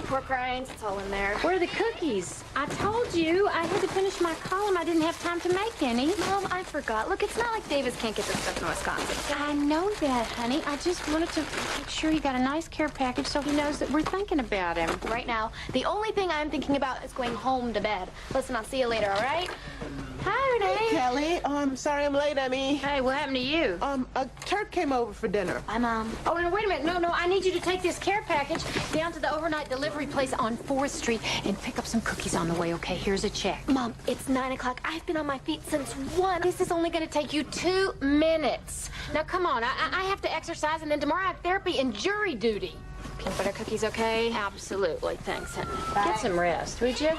pork rinds, it's all in there. Where are the cookies? I told you I had to finish my column. I didn't have time to make any. Mom, I forgot. Look, it's not like Davis can't get this stuff in Wisconsin. I know that, honey. I just wanted to make sure he got a nice care package so he knows that we're thinking about him. Right now, the only thing I'm thinking about is going home to bed. Listen, I'll see you later, all right? Hi, Renee. Kelly, I'm sorry I'm late, Emmy. Hey, what happened to you? A Turk came over for dinner. Bye, Mom. Oh, no, wait a minute. No, I need you to take this care package down to the overnight delivery place on 4th Street and pick up some cookies on the way, okay? Here's a check. Mom, it's 9 o'clock. I've been on my feet since 1. This is only going to take you 2 minutes. Now, come on. I have to exercise, and then tomorrow I have therapy and jury duty. Peanut butter cookies, okay? Absolutely. Thanks, honey. Bye. Get some rest, would you?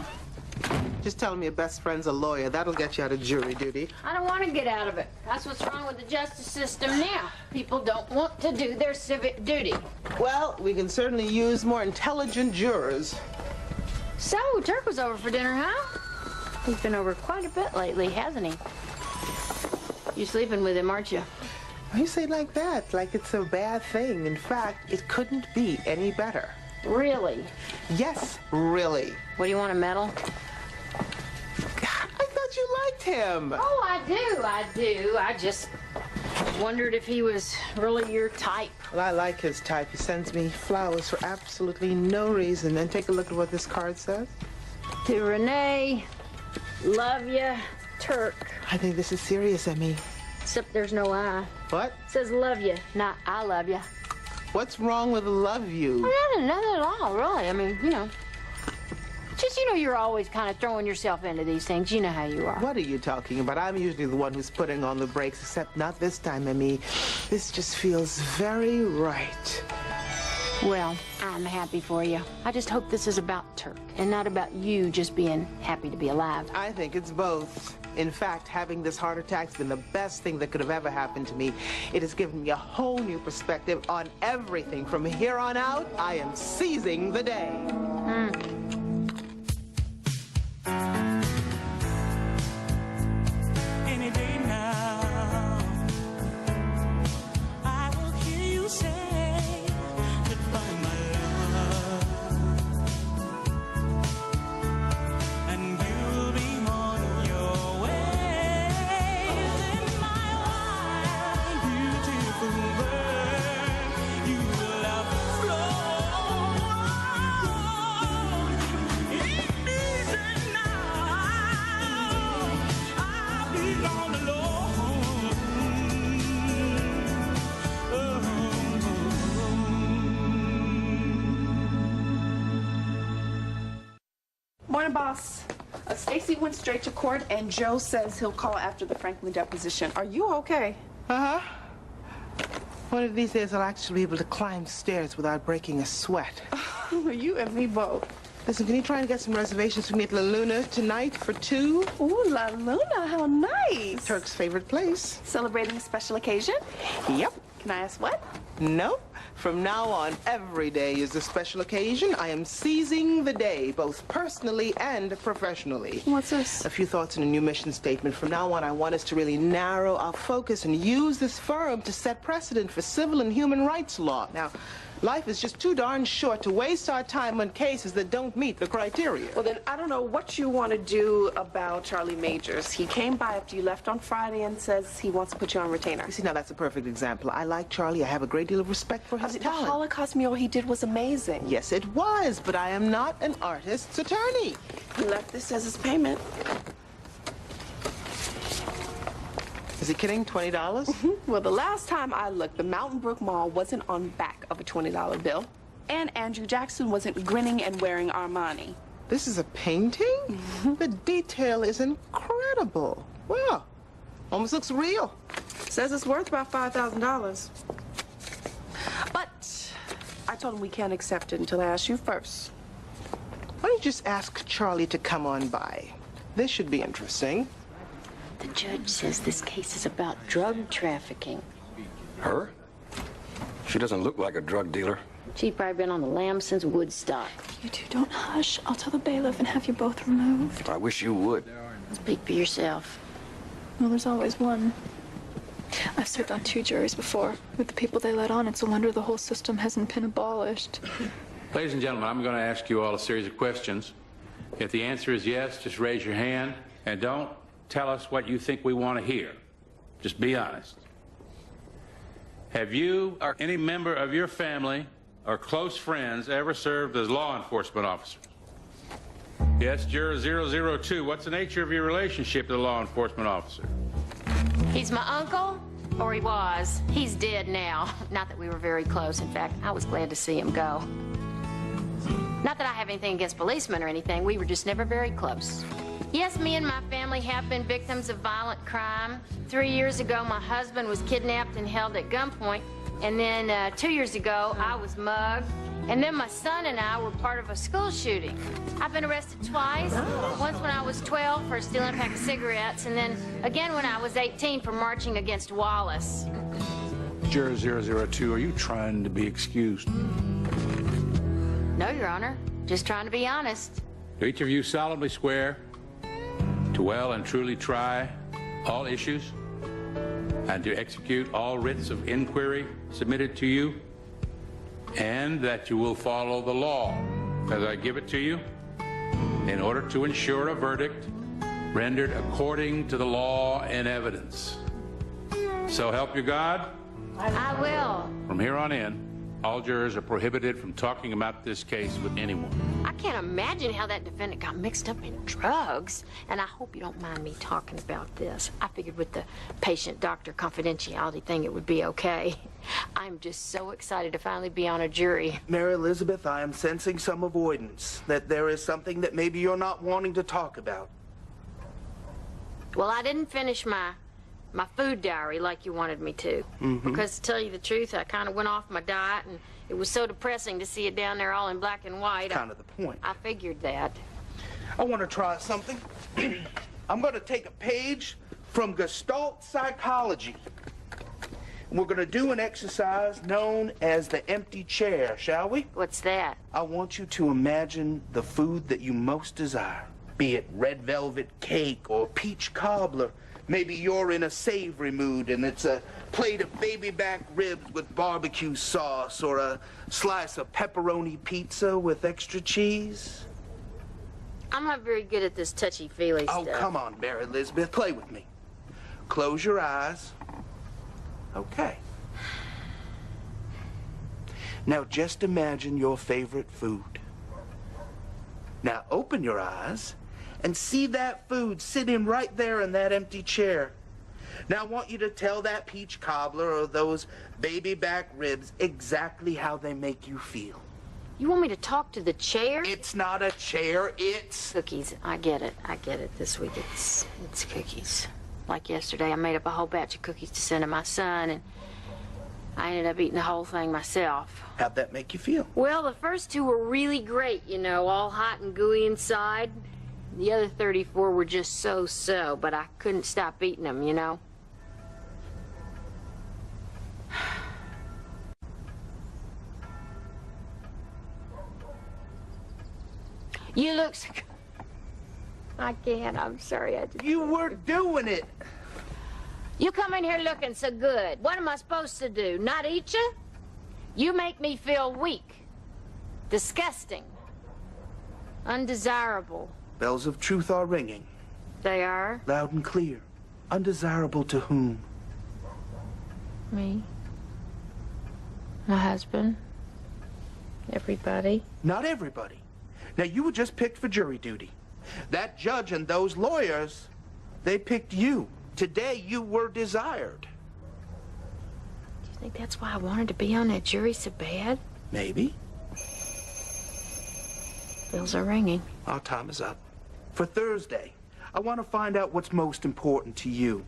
Just tell him your best friend's a lawyer. That'll get you out of jury duty. I don't want to get out of it. That's what's wrong with the justice system now. People don't want to do their civic duty. Well, we can certainly use more intelligent jurors. So, Turk was over for dinner, huh? He's been over quite a bit lately, hasn't he? You're sleeping with him, aren't you? Why you say it like that? Like it's a bad thing. In fact, it couldn't be any better. Really? Yes, really. What do you want, a medal? I thought you liked him. Oh, I do. I just wondered if he was really your type. Well, I like his type. He sends me flowers for absolutely no reason. And take a look at what this card says. To Renee, love ya, Turk. I think this is serious, Emmy. Except there's no I. What? It says love ya, not I love ya. What's wrong with love you? Nothing at all, really. I mean, you know. Just, you know, you're always kind of throwing yourself into these things. You know how you are. What are you talking about? I'm usually the one who's putting on the brakes, except not this time, Emmy. This just feels very right. Well, I'm happy for you. I just hope this is about Turk and not about you just being happy to be alive. I think it's both. In fact, having this heart attack's been the best thing that could have ever happened to me. It has given me a whole new perspective on everything. From here on out, I am seizing the day. Any day now, I will hear you say goodbye, my love, and you'll be on your way. In my wild, beautiful world, you will have flown. It isn't now. I'll be gone alone. Morning, boss. Stacy went straight to court, and Joe says he'll call after the Franklin deposition. Are you okay? Uh-huh. One of these days, I'll actually be able to climb stairs without breaking a sweat. You and me both. Listen, can you try and get some reservations for me at La Luna tonight for 2? Ooh, La Luna, how nice. Turk's favorite place. Celebrating a special occasion? Yep. Can I ask what? Nope. From now on, every day is a special occasion. I am seizing the day, both personally and professionally. What's this? A few thoughts in a new mission statement. From now on, I want us to really narrow our focus and use this firm to set precedent for civil and human rights law. Now, life is just too darn short to waste our time on cases that don't meet the criteria. Well, then, I don't know what you want to do about Charlie Majors. He came by after you left on Friday and says he wants to put you on retainer. You see, now that's a perfect example. I like Charlie. I have a great deal of respect for his The talent. Holocaust mural he did was amazing. Yes, it was, but I am not an artist's attorney. He left this as his payment. Is he kidding? $20? Well, the last time I looked, the Mountain Brook Mall wasn't on back of a $20 bill. And Andrew Jackson wasn't grinning and wearing Armani. This is a painting? The detail is incredible. Wow. Almost looks real. Says it's worth about $5,000. But I told him we can't accept it until I ask you first. Why don't you just ask Charlie to come on by? This should be interesting. The judge says this case is about drug trafficking. Her? She doesn't look like a drug dealer. She's probably been on the lam since Woodstock. You two don't hush. I'll tell the bailiff and have you both removed. I wish you would. Speak for yourself. Well, there's always one. I've served on 2 juries before. With the people they let on, it's a wonder the whole system hasn't been abolished. Ladies and gentlemen, I'm going to ask you all a series of questions. If the answer is yes, just raise your hand and don't tell us what you think we want to hear. Just be honest. Have you or any member of your family or close friends ever served as law enforcement officers? Yes, juror 002. What's the nature of your relationship to the law enforcement officer? He's my uncle, or he was. He's dead now. Not that we were very close. In fact, I was glad to see him go. Not that I have anything against policemen or anything. We were just never very close. Yes, me and my family have been victims of violent crime. 3 years ago, my husband was kidnapped and held at gunpoint. And then 2 years ago, I was mugged. And then my son and I were part of a school shooting. I've been arrested twice. Once when I was 12 for stealing a pack of cigarettes, and then again when I was 18 for marching against Wallace. Juror 002, are you trying to be excused? No, Your Honor. Just trying to be honest. Do each of you solemnly swear to well and truly try all issues and to execute all writs of inquiry submitted to you, and that you will follow the law as I give it to you in order to ensure a verdict rendered according to the law and evidence? So help you God? I will. From here on in, all jurors are prohibited from talking about this case with anyone. I can't imagine how that defendant got mixed up in drugs. And I hope you don't mind me talking about this. I figured with the patient-doctor confidentiality thing it would be okay. I'm just so excited to finally be on a jury. Mary Elizabeth, I am sensing some avoidance, that there is something that maybe you're not wanting to talk about. Well, I didn't finish my food diary like you wanted me to. Because to tell you the truth, I kind of went off my diet, and it was so depressing to see it down there all in black and white. Kind of the point. I figured that. I want to try something. I'm going to take a page from Gestalt psychology. We're going to do an exercise known as the empty chair, shall we? What's that? I want you to imagine the food that you most desire, be it red velvet cake or peach cobbler. Maybe you're in a savory mood and it's a plate of baby back ribs with barbecue sauce, or a slice of pepperoni pizza with extra cheese. I'm not very good at this touchy-feely Oh, stuff. come on, Mary Elizabeth, play with me. Close your eyes. Okay. Now just imagine your favorite food. Now open your eyes and see that food sitting right there in that empty chair. Now I want you to tell that peach cobbler or those baby back ribs exactly how they make you feel. You want me to talk to the chair? It's not a chair, it's... Cookies. I get it. I get it. This week it's cookies. Like yesterday, I made up a whole batch of cookies to send to my son, and I ended up eating the whole thing myself. How'd that make you feel? Well, the first two were really great, you know, all hot and gooey inside. The other 34 were just so-so, but I couldn't stop eating them, you know. You look so... I can't. I'm sorry. You were doing it. You come in here looking so good. What am I supposed to do? Not eat you? You make me feel weak. Disgusting. Undesirable. Bells of truth are ringing. They are? Loud and clear. Undesirable to whom? Me. My husband. Everybody. Not everybody. Now, you were just picked for jury duty. That judge and those lawyers, they picked you. Today, you were desired. Do you think that's why I wanted to be on that jury so bad? Maybe. Bells are ringing. Our time is up. For Thursday, I want to find out what's most important to you.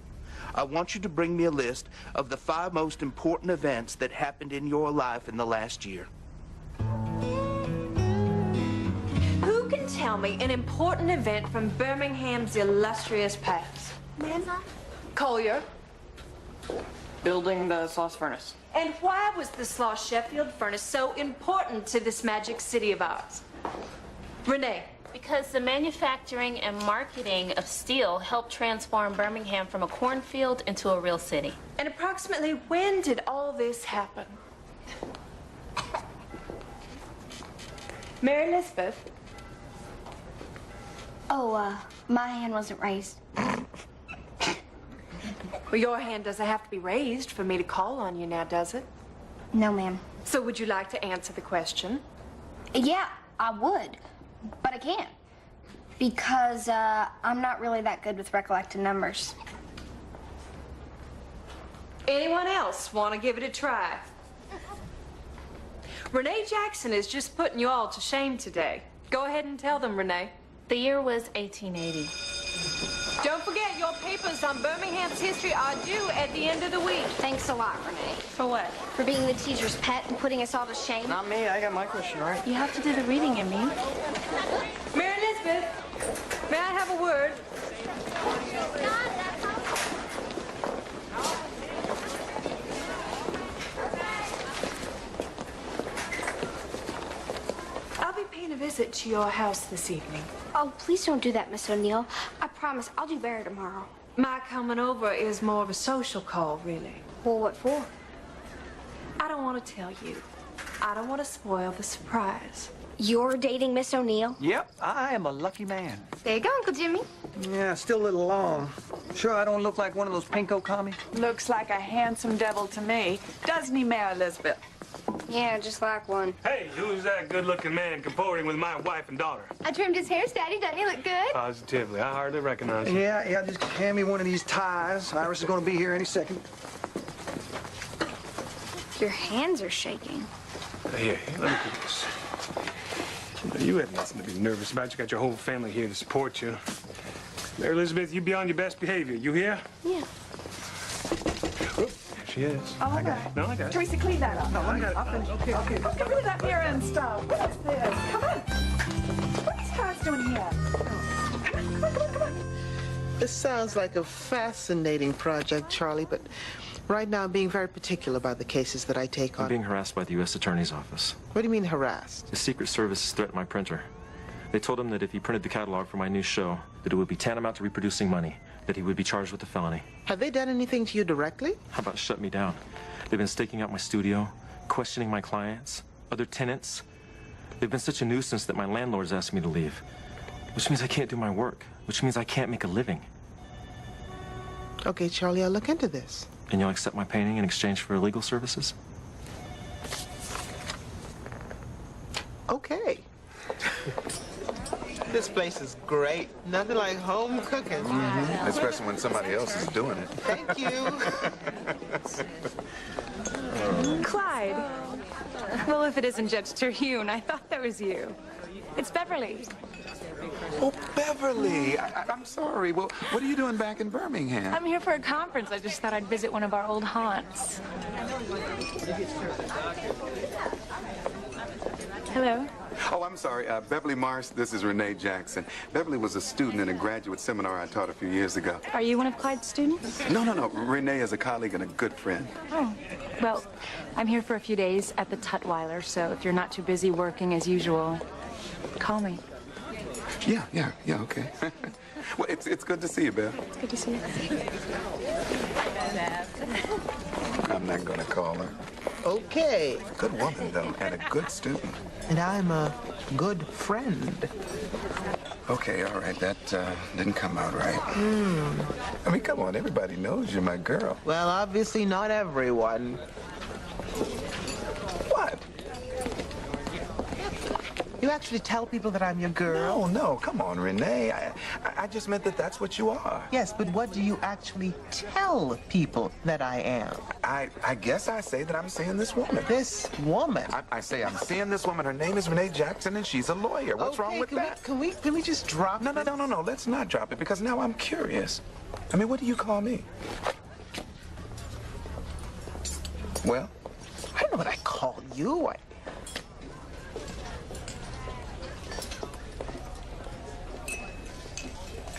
I want you to bring me a list of the 5 most important events that happened in your life in the last year. Who can tell me an important event from Birmingham's illustrious past? Manza? Collier. Building the Sloss furnace. And why was the Sloss Sheffield furnace so important to this magic city of ours? Renee. Because the manufacturing and marketing of steel helped transform Birmingham from a cornfield into a real city. And approximately when did all this happen? Mary Elizabeth. Oh, my hand wasn't raised. Well, your hand doesn't have to be raised for me to call on you now, does it? No, ma'am. So would you like to answer the question? Yeah, I would, but I can't. Because, I'm not really that good with recollecting numbers. Anyone else want to give it a try? Renee Jackson is just putting you all to shame today. Go ahead and tell them, Renee. The year was 1880. Don't forget, your papers on Birmingham's history are due at the end of the week. Thanks a lot, Renee. For what? For being the teacher's pet and putting us all to shame. Not me. I got my question right. You have to do the reading, Emmy. Mary Elizabeth, may I have a word? I'll be paying a visit to your house this evening. Oh, please don't do that, Miss O'Neill. I promise I'll do better tomorrow. My coming over is more of a social call, really. Well, what for? I don't want to tell you. I don't want to spoil the surprise. You're dating Miss O'Neill? Yep, I am a lucky man. There you go, Uncle Jimmy. Yeah, still a little long. Sure I don't look like one of those pinko commies? Looks like a handsome devil to me. Doesn't he, Mary Elizabeth? Yeah, just like one. Hey, who's that good-looking man comporting with my wife and daughter? I trimmed his hair, Daddy. Doesn't he look good? Positively. I hardly recognize him. Yeah, just hand me one of these ties. Iris is gonna be here any second. Your hands are shaking. Here, let me do this. You have nothing to be nervous about. You got your whole family here to support you. Mary Elizabeth, you be on your best behavior. You hear? Yeah. There she is. Oh, I got it. No, I got it. Tracy, clean that up. No, I got it. Okay. Get rid of that mirror and stuff. What's this? Come on. What is Taz doing here? Come on. This sounds like a fascinating project, Charlie, but right now I'm being very particular about the cases that I take on. I'm being harassed by the U.S. Attorney's Office. What do you mean harassed? The Secret Service has threatened my printer. They told him that if he printed the catalog for my new show, that it would be tantamount to reproducing money, that he would be charged with a felony. Have they done anything to you directly? How about shut me down? They've been staking out my studio, questioning my clients, other tenants. They've been such a nuisance that my landlord's asked me to leave, which means I can't do my work, which means I can't make a living. Okay, Charlie, I'll look into this. And you'll accept my painting in exchange for legal services? Okay. This place is great. Nothing like home cooking. Especially when somebody else is doing it. Thank you. Clyde. Well, if it isn't Judge Terhune, I thought that was you. It's Beverly. Oh, Beverly. I'm sorry. Well, what are you doing back in Birmingham? I'm here for a conference. I just thought I'd visit one of our old haunts. Hello. Oh, I'm sorry. Beverly Marsh, this is Renee Jackson. Beverly was a student in a graduate seminar I taught a few years ago. Are you one of Clyde's students? No. Renee is a colleague and a good friend. Oh. Well, I'm here for a few days at the Tutwiler, so if you're not too busy working as usual, call me. Yeah, okay. Well, it's good to see you, Bev. It's good to see you. I'm not going to call her. Okay. Good woman, though, and a good student. And I'm a good friend. Okay, all right. That didn't come out right. I mean, come on. Everybody knows you're my girl. Well, obviously not everyone. What? You actually tell people that I'm your girl? No. Come on, Renee. I just meant that that's what you are. Yes, but what do you actually tell people that I am? I guess I say that I'm seeing this woman. This woman? I say I'm seeing this woman. Her name is Renee Jackson, and she's a lawyer. What's wrong with that? Can we just drop No. Let's not drop it, because now I'm curious. I mean, what do you call me? Well? I don't know what I call you. I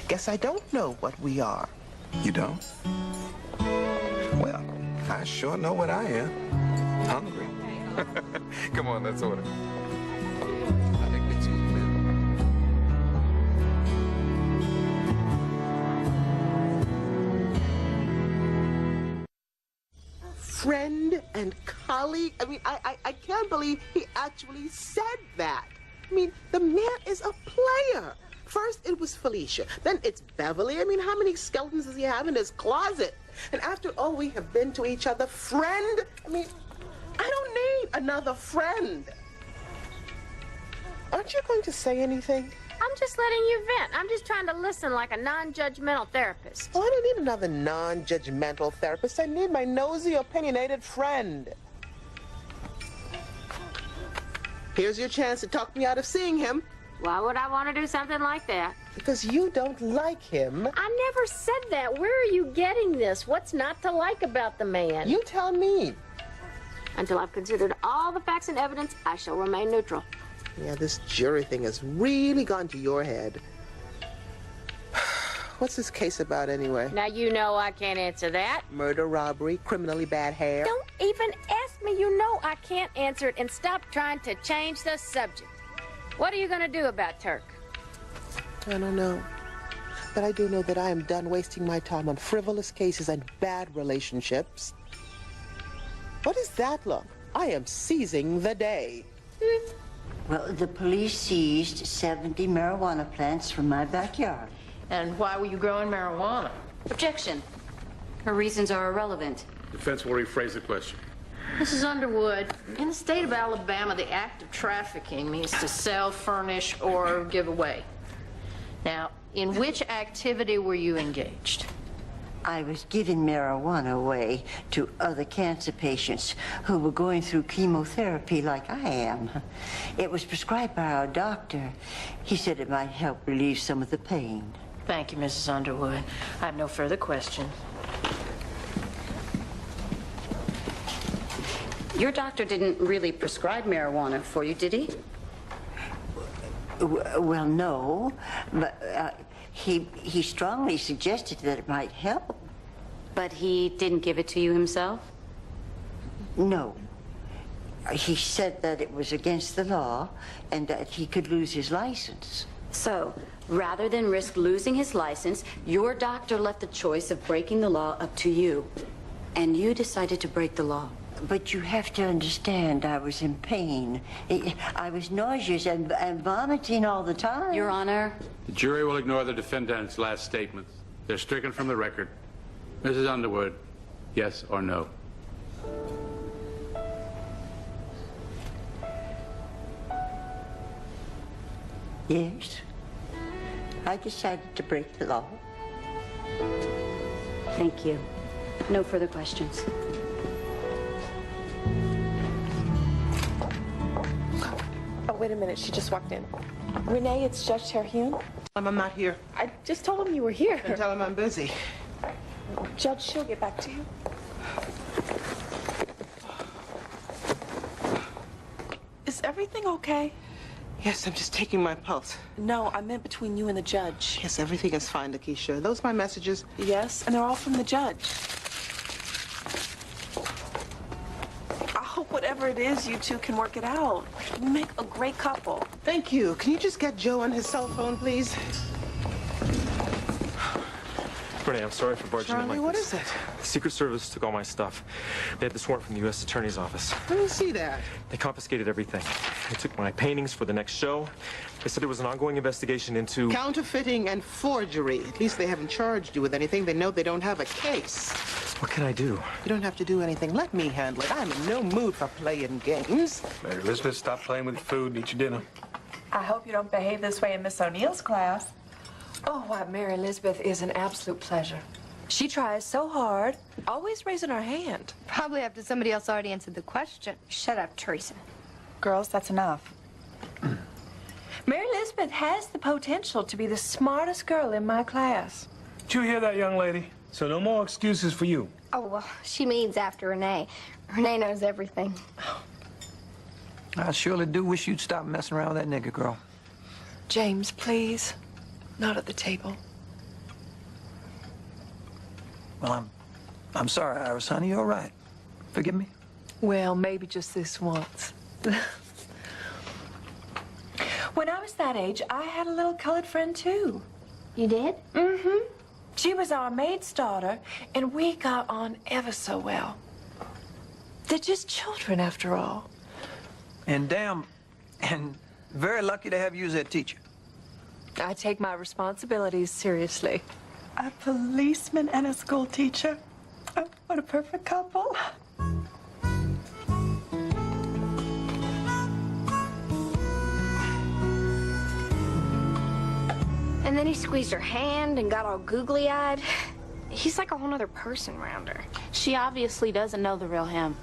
guess I don't know what we are. You don't? Well, I sure know what I am. Hungry. Come on, let's order. I think the cheese Friend and colleague? I mean, I can't believe he actually said that. I mean, the man is a player. First, it was Felicia. Then it's Beverly. I mean, how many skeletons does he have in his closet? And after all we have been to each other, friend, I mean, I don't need another friend. Aren't you going to say anything? I'm just letting you vent. I'm just trying to listen like a non-judgmental therapist. Oh, I don't need another non-judgmental therapist. I need my nosy, opinionated friend. Here's your chance to talk me out of seeing him. Why would I want to do something like that? Because you don't like him. I never said that. Where are you getting this? What's not to like about the man? You tell me. Until I've considered all the facts and evidence, I shall remain neutral. Yeah, this jury thing has really gone to your head. What's this case about anyway? Now you know I can't answer that. Murder, robbery, criminally bad hair. Don't even ask me. You know I can't answer it, and stop trying to change the subject. What are you going to do about Turk? I don't know. But I do know that I am done wasting my time on frivolous cases and bad relationships. What is that look? I am seizing the day. Well, the police seized 70 marijuana plants from my backyard. And why were you growing marijuana? Objection. Her reasons are irrelevant. Defense will rephrase the question. Mrs. Underwood, in the state of Alabama, the act of trafficking means to sell, furnish, or give away. Now, in which activity were you engaged? I was giving marijuana away to other cancer patients who were going through chemotherapy like I am. It was prescribed by our doctor. He said it might help relieve some of the pain. Thank you, Mrs. Underwood. I have no further question. Your doctor didn't really prescribe marijuana for you, did he? Well, no, but he strongly suggested that it might help. But he didn't give it to you himself? No. He said that it was against the law and that he could lose his license. So, rather than risk losing his license, your doctor left the choice of breaking the law up to you. And you decided to break the law. But you have to understand, I was in pain. I was nauseous and vomiting all the time. Your Honor. The jury will ignore the defendant's last statements. They're stricken from the record. Mrs. Underwood, yes or no? Yes. I decided to break the law. Thank you. No further questions. Oh, wait a minute. She just walked in. Renee, it's Judge Terhune. I'm not here. I just told him you were here. And tell him I'm busy. Judge, she'll get back to you. Is everything okay? Yes, I'm just taking my pulse. No, I meant between you and the judge. Yes, everything is fine, Lakeisha. Are those my messages? Yes, and they're all from the judge. I hope whatever it is, you two can work it out. You make a great couple. Thank you. Can you just get Joe on his cell phone, please? Renee, I'm sorry for barging in Charlie, like what this. is it? The Secret Service took all my stuff. They had this warrant from the U.S. Attorney's Office. Let me see that. They confiscated everything. They took my paintings for the next show. They said there was an ongoing investigation into... Counterfeiting and forgery. At least they haven't charged you with anything. They know they don't have a case. What can I do? You don't have to do anything. Let me handle it. I'm in no mood for playing games. Mary Elizabeth, stop playing with your food and eat your dinner. I hope you don't behave this way in Miss O'Neill's class. Oh, why, Mary Elizabeth is an absolute pleasure. She tries so hard, always raising her hand. Probably after somebody else already answered the question. Shut up, Teresa. Girls, that's enough. Mary Elizabeth has the potential to be the smartest girl in my class. Did you hear that, young lady? So no more excuses for you. Oh, well, she means after Renee. Renee knows everything. I surely do wish you'd stop messing around with that nigger girl. James, please. Not at the table. Well, I'm sorry, Iris, honey. You're all right. Forgive me? Well, maybe just this once. When I was that age, I had a little colored friend, too. You did? Mm-hmm. She was our maid's daughter, and we got on ever so well. They're just children, after all. And Very lucky to have you as that teacher. I take my responsibilities seriously. A policeman and a school teacher. Oh, what a perfect couple. And then he squeezed her hand and got all googly-eyed. He's like a whole other person around her. She obviously doesn't know the real him.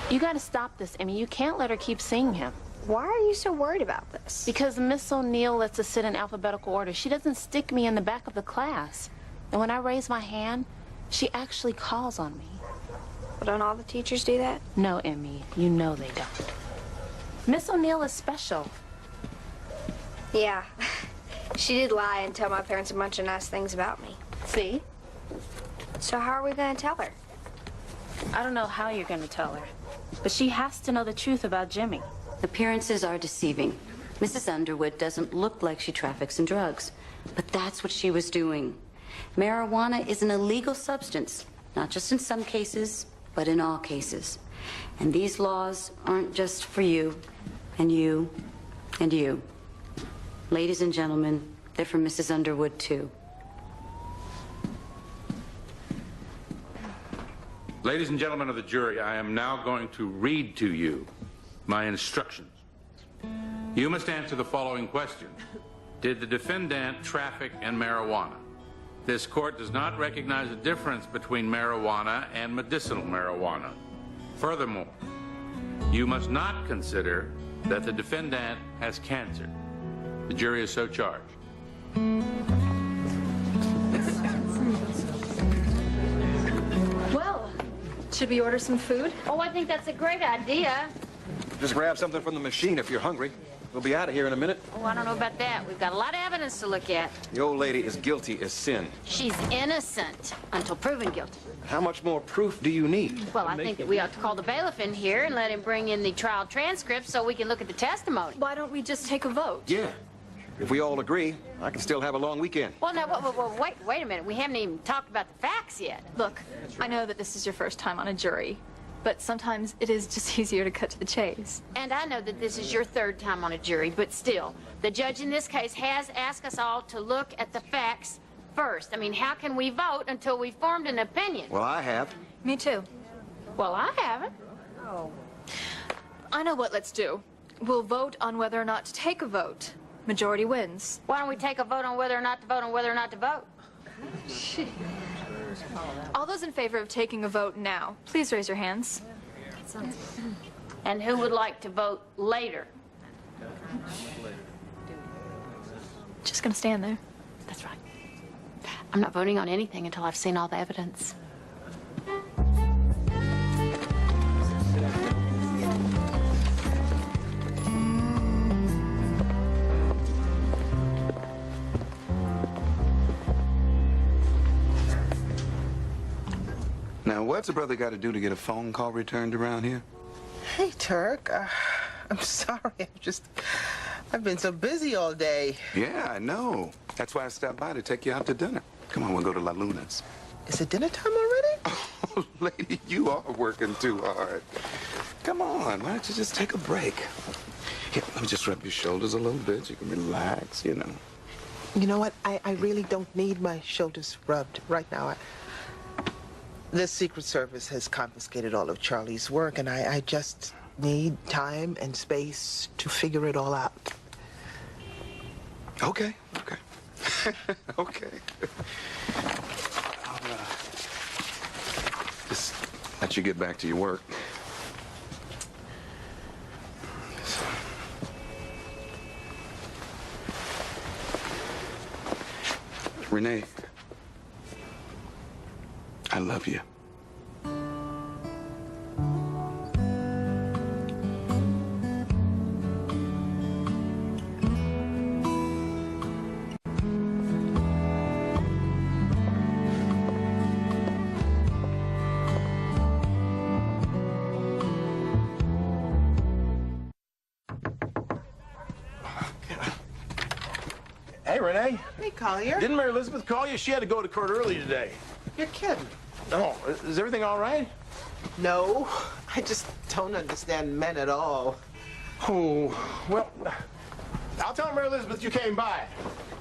You gotta stop this, Emmy. You can't let her keep seeing him. Why are you so worried about this? Because Miss O'Neill lets us sit in alphabetical order. She doesn't stick me in the back of the class. And when I raise my hand, she actually calls on me. Well, don't all the teachers do that? No, Emmy. You know they don't. Miss O'Neill is special. Yeah. She did lie and tell my parents a bunch of nice things about me. See? So how are we going to tell her? I don't know how you're going to tell her. But she has to know the truth about Jimmy. Appearances are deceiving. Mrs. Underwood doesn't look like she traffics in drugs, but that's what she was doing. Marijuana is an illegal substance, not just in some cases, but in all cases. And these laws aren't just for you, and you, and you. Ladies and gentlemen, they're for Mrs. Underwood, too. Ladies and gentlemen of the jury, I am now going to read to you my instructions. You must answer the following question. Did the defendant traffic in marijuana? This court does not recognize a difference between marijuana and medicinal marijuana. Furthermore, you must not consider that the defendant has cancer. The jury is so charged. Well, should we order some food? Oh, I think that's a great idea. Just grab something from the machine if you're hungry. We'll be out of here in a minute. Oh, I don't know about that. We've got a lot of evidence to look at. The old lady is guilty as sin. She's innocent until proven guilty. How much more proof do you need? Well, I think that we ought to call the bailiff in here and let him bring in the trial transcript so we can look at the testimony. Why don't we just take a vote? Yeah. If we all agree, I can still have a long weekend. Well, now, wait a minute. We haven't even talked about the facts yet. Look, I know that this is your first time on a jury, but sometimes it is just easier to cut to the chase. And I know that this is your third time on a jury, but still, the judge in this case has asked us all to look at the facts first. I mean, how can we vote until we've formed an opinion? Well, I have. Me too. Well, I haven't. Oh. I know what let's do. We'll vote on whether or not to take a vote. Majority wins. Why don't we take a vote on whether or not to vote on whether or not to vote? All those in favor of taking a vote now, please raise your hands. And who would like to vote later? Just gonna stand there. That's right. I'm not voting on anything until I've seen all the evidence. Now, what's a brother got to do to get a phone call returned around here? Hey, Turk. I'm sorry. I've been so busy all day. Yeah, I know. That's why I stopped by to take you out to dinner. Come on, we'll go to La Luna's. Is it dinner time already? Oh, lady, you are working too hard. Come on, why don't you just take a break? Here, let me just rub your shoulders a little bit. You can relax, you know. You know what? I really don't need my shoulders rubbed right now. The Secret Service has confiscated all of Charlie's work, and I just need time and space to figure it all out. Okay. Okay. I'll just let you get back to your work. Renee, I love you. Hey, Renee. Hey, Collier. Didn't Mary Elizabeth call you? She had to go to court early today. You're kidding. Oh, is everything all right? No, I just don't understand men at all. Oh, well, I'll tell Mary Elizabeth you came by.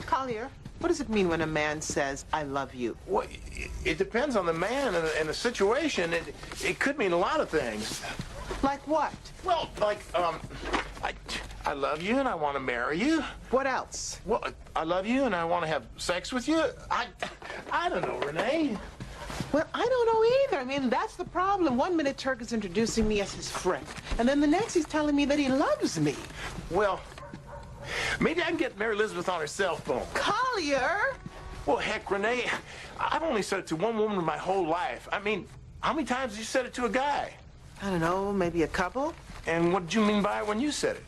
Collier, what does it mean when a man says, I love you? Well, it depends on the man and the situation. It could mean a lot of things. Like what? Well, like, I love you and I want to marry you. What else? Well, I love you and I want to have sex with you. I don't know, Renee. Well, I don't know either. I mean, that's the problem. 1 minute Turk is introducing me as his friend, and then the next he's telling me that he loves me. Well, maybe I can get Mary Elizabeth on her cell phone. Collier! Well, heck, Renee, I've only said it to one woman my whole life. I mean, how many times have you said it to a guy? I don't know, maybe a couple? And what did you mean by it when you said it?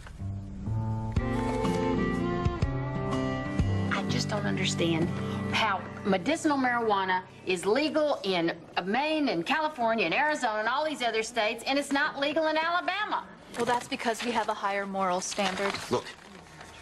I just don't understand how medicinal marijuana is legal in Maine and California and Arizona and all these other states, and it's not legal in Alabama. Well, that's because we have a higher moral standard. Look,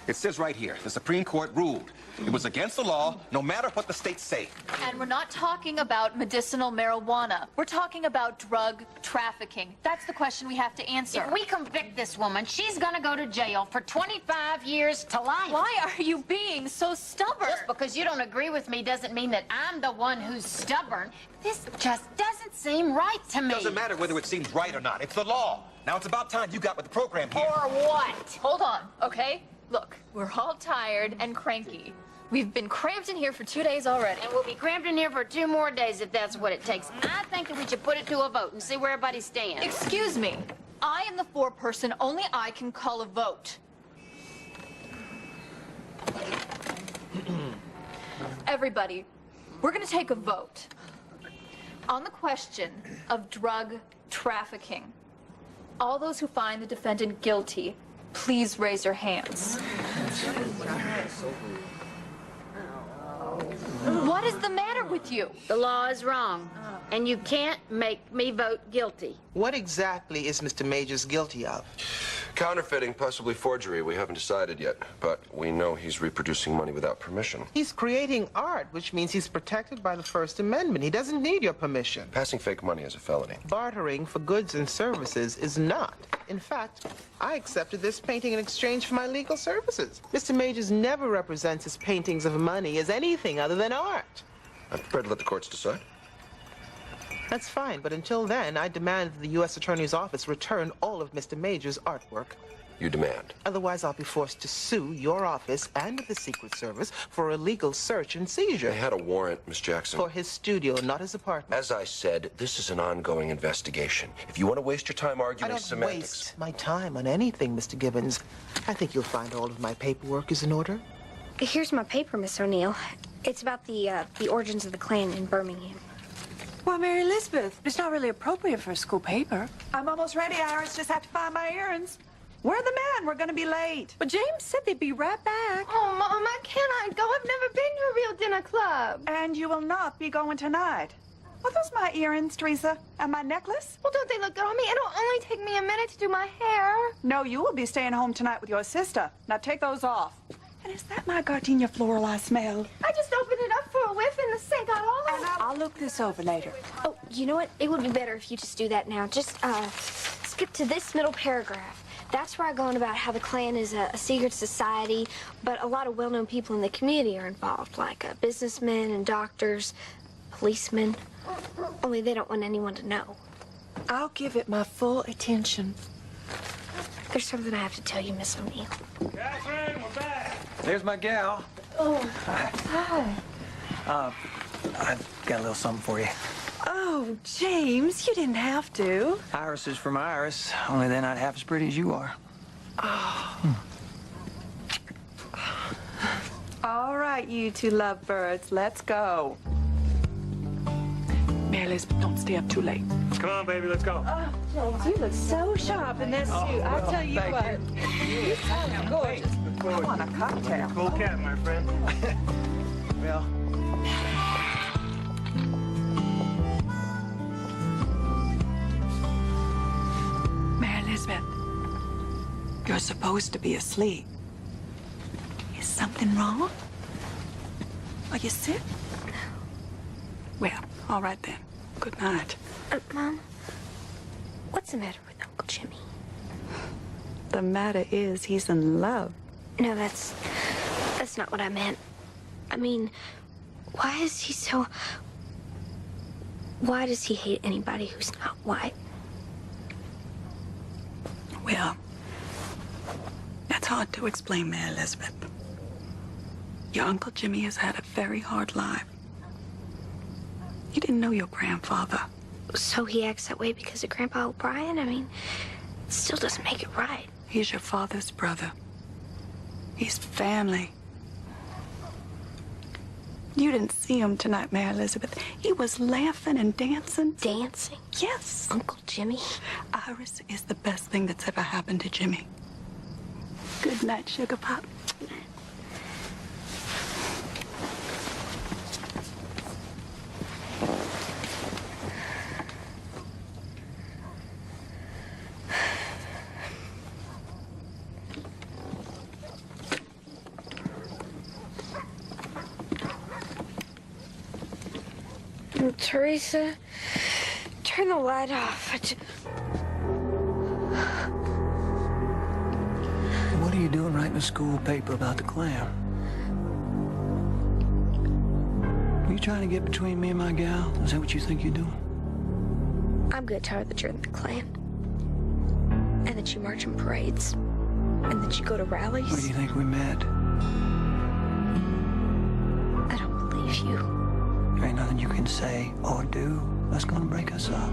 it says right here, the Supreme Court ruled it was against the law, no matter what the states say. And we're not talking about medicinal marijuana. We're talking about drug trafficking. That's the question we have to answer. If we convict this woman, she's gonna go to jail for 25 years to life. Why are you being so stubborn? Just because you don't agree with me doesn't mean that I'm the one who's stubborn. This just doesn't seem right to me. It doesn't matter whether it seems right or not. It's the law. Now it's about time you got with the program here. Or what? Hold on, okay? Look, we're all tired and cranky. We've been cramped in here for 2 days already. And we'll be cramped in here for 2 more days if that's what it takes. I think that we should put it to a vote and see where everybody stands. Excuse me. I am the foreperson. Only I can call a vote. Everybody, we're going to take a vote on the question of drug trafficking. All those who find the defendant guilty, please raise your hands. What is the matter with you? The law is wrong, and you can't make me vote guilty. What exactly is Mr. Majors guilty of? Counterfeiting, possibly forgery. We haven't decided yet, but we know he's reproducing money without permission. He's creating art, which means he's protected by the First Amendment. He doesn't need your permission. Passing fake money is a felony. Bartering for goods and services is not. In fact, I accepted this painting in exchange for my legal services. Mr. Majors never represents his paintings of money as anything other than art. I'm prepared to let the courts decide. That's fine, but until then, I demand that the U.S. Attorney's Office return all of Mr. Majors' artwork. You demand? Otherwise, I'll be forced to sue your office and the Secret Service for illegal search and seizure. I had a warrant, Miss Jackson. For his studio, not his apartment. As I said, this is an ongoing investigation. If you want to waste your time arguing I don't semantics... waste my time on anything, Mr. Gibbons. I think you'll find all of my paperwork is in order. Here's my paper, Miss O'Neill. It's about the origins of the Klan in Birmingham. Well, Mary Elizabeth, it's not really appropriate for a school paper. I'm almost ready, Iris. Just have to find my errands. Where are the men? We're going to be late. But James said they'd be right back. Oh, Mom, I cannot go. I've never been to a real dinner club. And you will not be going tonight. Are those my earrings, Teresa? And my necklace? Well, don't they look good on me? It'll only take me a minute to do my hair. No, you will be staying home tonight with your sister. Now take those off. And is that my gardenia floral I smell? I just opened it up for a whiff and the scent got all over. And I'll look this over later. Oh, you know what? It would be better if you just do that now. Just, skip to this middle paragraph. That's where I go on about how the Klan is a secret society, but a lot of well-known people in the community are involved, like businessmen and doctors, policemen. Only they don't want anyone to know. I'll give it my full attention. There's something I have to tell you, Miss O'Neill. Catherine, we're back. There's my gal. Oh, hi. I've got a little something for you. Oh, James, you didn't have to. Iris is from Iris, only they're not half as pretty as you are. Oh. All right, you two lovebirds, let's go. Mary Elizabeth, don't stay up too late. Come on, baby, let's go. Oh, James, you look so sharp in this suit. I tell you what, you sound gorgeous. I want a cocktail. Cool cat, my friend. Well, Mary Elizabeth, you're supposed to be asleep. Is something wrong? Are you sick? Well, all right then. Good night. Mom, what's the matter with Uncle Jimmy? The matter is, he's in love. No, that's not what I meant. I mean, why does he hate anybody who's not white? Well, that's hard to explain, Mary Elizabeth. Your Uncle Jimmy has had a very hard life. You didn't know your grandfather. So he acts that way because of Grandpa O'Brien? I mean, it still doesn't make it right. He's your father's brother. He's family. You didn't see him tonight, Mary Elizabeth. He was laughing and dancing. Dancing? Yes. Uncle Jimmy? Iris is the best thing that's ever happened to Jimmy. Good night, Sugar Pop. Teresa, turn the light off. What are you doing writing a school paper about the Klan? Are you trying to get between me and my gal? Is that what you think you're doing? I'm gonna tell her that you're in the Klan. And that you march in parades. And that you go to rallies. Where do you think we met? I don't believe you. There ain't nothing you can say or do that's gonna break us up.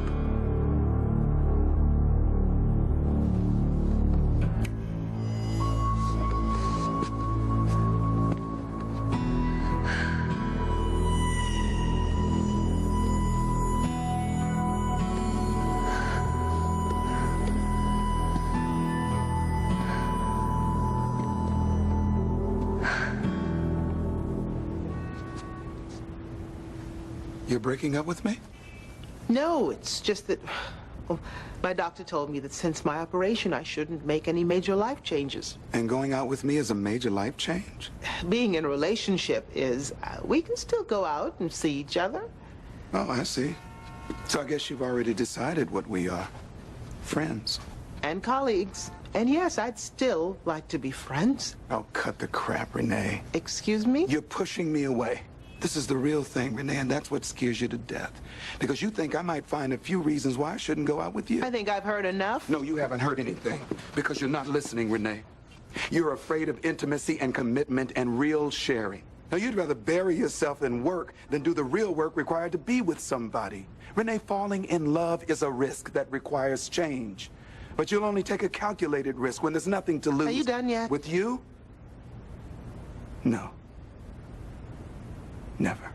You're breaking up with me? No, it's just that, well, my doctor told me that since my operation, I shouldn't make any major life changes. And going out with me is a major life change? Being in a relationship is, we can still go out and see each other. Oh, I see. So I guess you've already decided what we are. Friends. And colleagues. And yes, I'd still like to be friends. Oh, cut the crap, Renee. Excuse me? You're pushing me away. This is the real thing, Renee, and that's what scares you to death. Because you think I might find a few reasons why I shouldn't go out with you. I think I've heard enough. No, you haven't heard anything. Because you're not listening, Renee. You're afraid of intimacy and commitment and real sharing. Now, you'd rather bury yourself in work than do the real work required to be with somebody. Renee, falling in love is a risk that requires change. But you'll only take a calculated risk when there's nothing to lose. Are you done yet? With you? No. Never.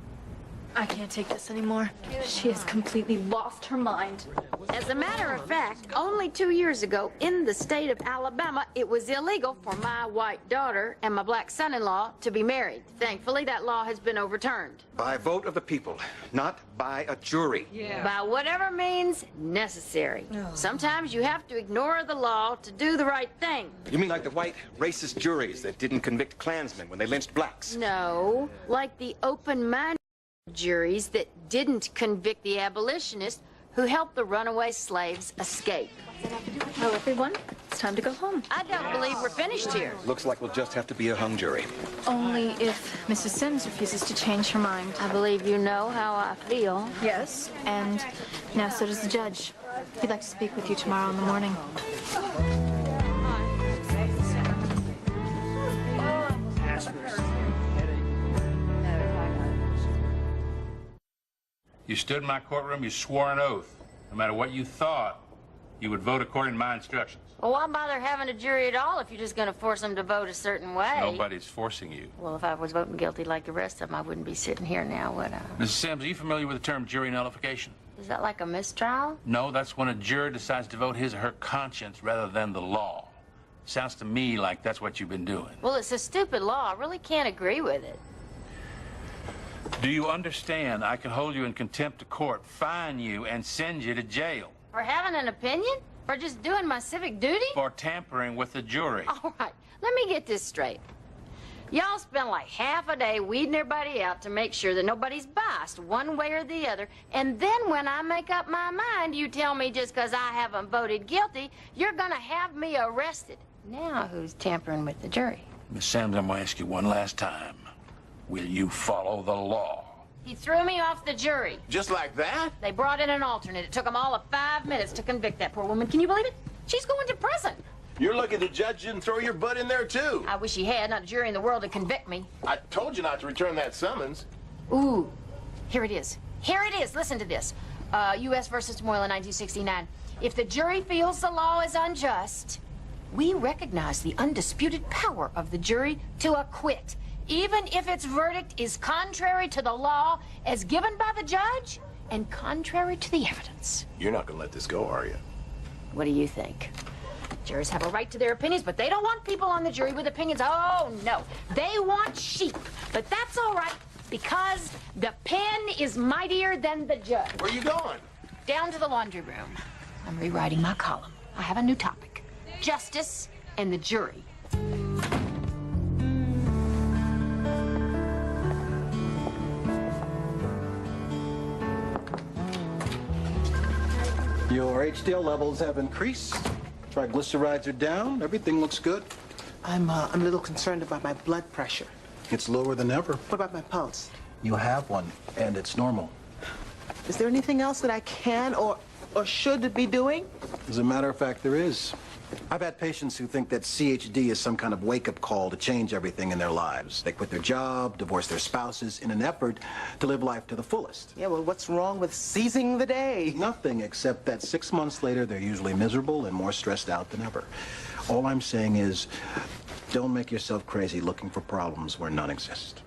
I can't take this anymore. She has completely lost her mind. As a matter of fact, only 2 years ago in the state of Alabama, it was illegal for my white daughter and my black son-in-law to be married. Thankfully, that law has been overturned. By vote of the people, not by a jury. By whatever means necessary. Sometimes you have to ignore the law to do the right thing. You mean like the white racist juries that didn't convict Klansmen when they lynched blacks? No, like the open-minded juries that didn't convict the abolitionists who helped the runaway slaves escape. Well, everyone, it's time to go home. I don't believe we're finished here. Looks like we'll just have to be a hung jury. Only if Mrs. Sims refuses to change her mind. I believe you know how I feel. Yes, and now so does the judge. He'd like to speak with you tomorrow in the morning. You stood in my courtroom, you swore an oath. No matter what you thought, you would vote according to my instructions. Well, why bother having a jury at all if you're just going to force them to vote a certain way? Nobody's forcing you. Well, if I was voting guilty like the rest of them, I wouldn't be sitting here now, would I? Mrs. Sims, are you familiar with the term jury nullification? Is that like a mistrial? No, that's when a juror decides to vote his or her conscience rather than the law. Sounds to me like that's what you've been doing. Well, it's a stupid law. I really can't agree with it. Do you understand I can hold you in contempt of court, fine you, and send you to jail? For having an opinion? For just doing my civic duty? For tampering with the jury. All right, let me get this straight. Y'all spend like half a day weeding everybody out to make sure that nobody's biased one way or the other. And then when I make up my mind, you tell me just because I haven't voted guilty, you're going to have me arrested. Now who's tampering with the jury? Miss Sanders, I'm gonna ask you one last time. Will you follow the law? He threw me off the jury. Just like that? They brought in an alternate. It took them all of 5 minutes to convict that poor woman. Can you believe it? She's going to prison. You're lucky the judge didn't throw your butt in there, too. I wish he had. Not a jury in the world to convict me. I told you not to return that summons. Ooh, here it is. Here it is. Listen to this. U.S. versus Des Moines, 1969. If the jury feels the law is unjust, we recognize the undisputed power of the jury to acquit, even if its verdict is contrary to the law as given by the judge and contrary to the evidence. You're not gonna let this go, are you? What do you think? Juries have a right to their opinions, but they don't want people on the jury with opinions. Oh, no. They want sheep. But that's all right, because the pen is mightier than the judge. Where are you going? Down to the laundry room. I'm rewriting my column. I have a new topic. Justice and the jury. Your HDL levels have increased. Triglycerides are down. Everything looks good. I'm a little concerned about my blood pressure. It's lower than ever. What about my pulse? You have one, and it's normal. Is there anything else that I can or should be doing? As a matter of fact, there is. I've had patients who think that CHD is some kind of wake-up call to change everything in their lives. They quit their job, divorce their spouses in an effort to live life to the fullest. Yeah, well, what's wrong with seizing the day? Nothing, except that 6 months later, they're usually miserable and more stressed out than ever. All I'm saying is, don't make yourself crazy looking for problems where none exist.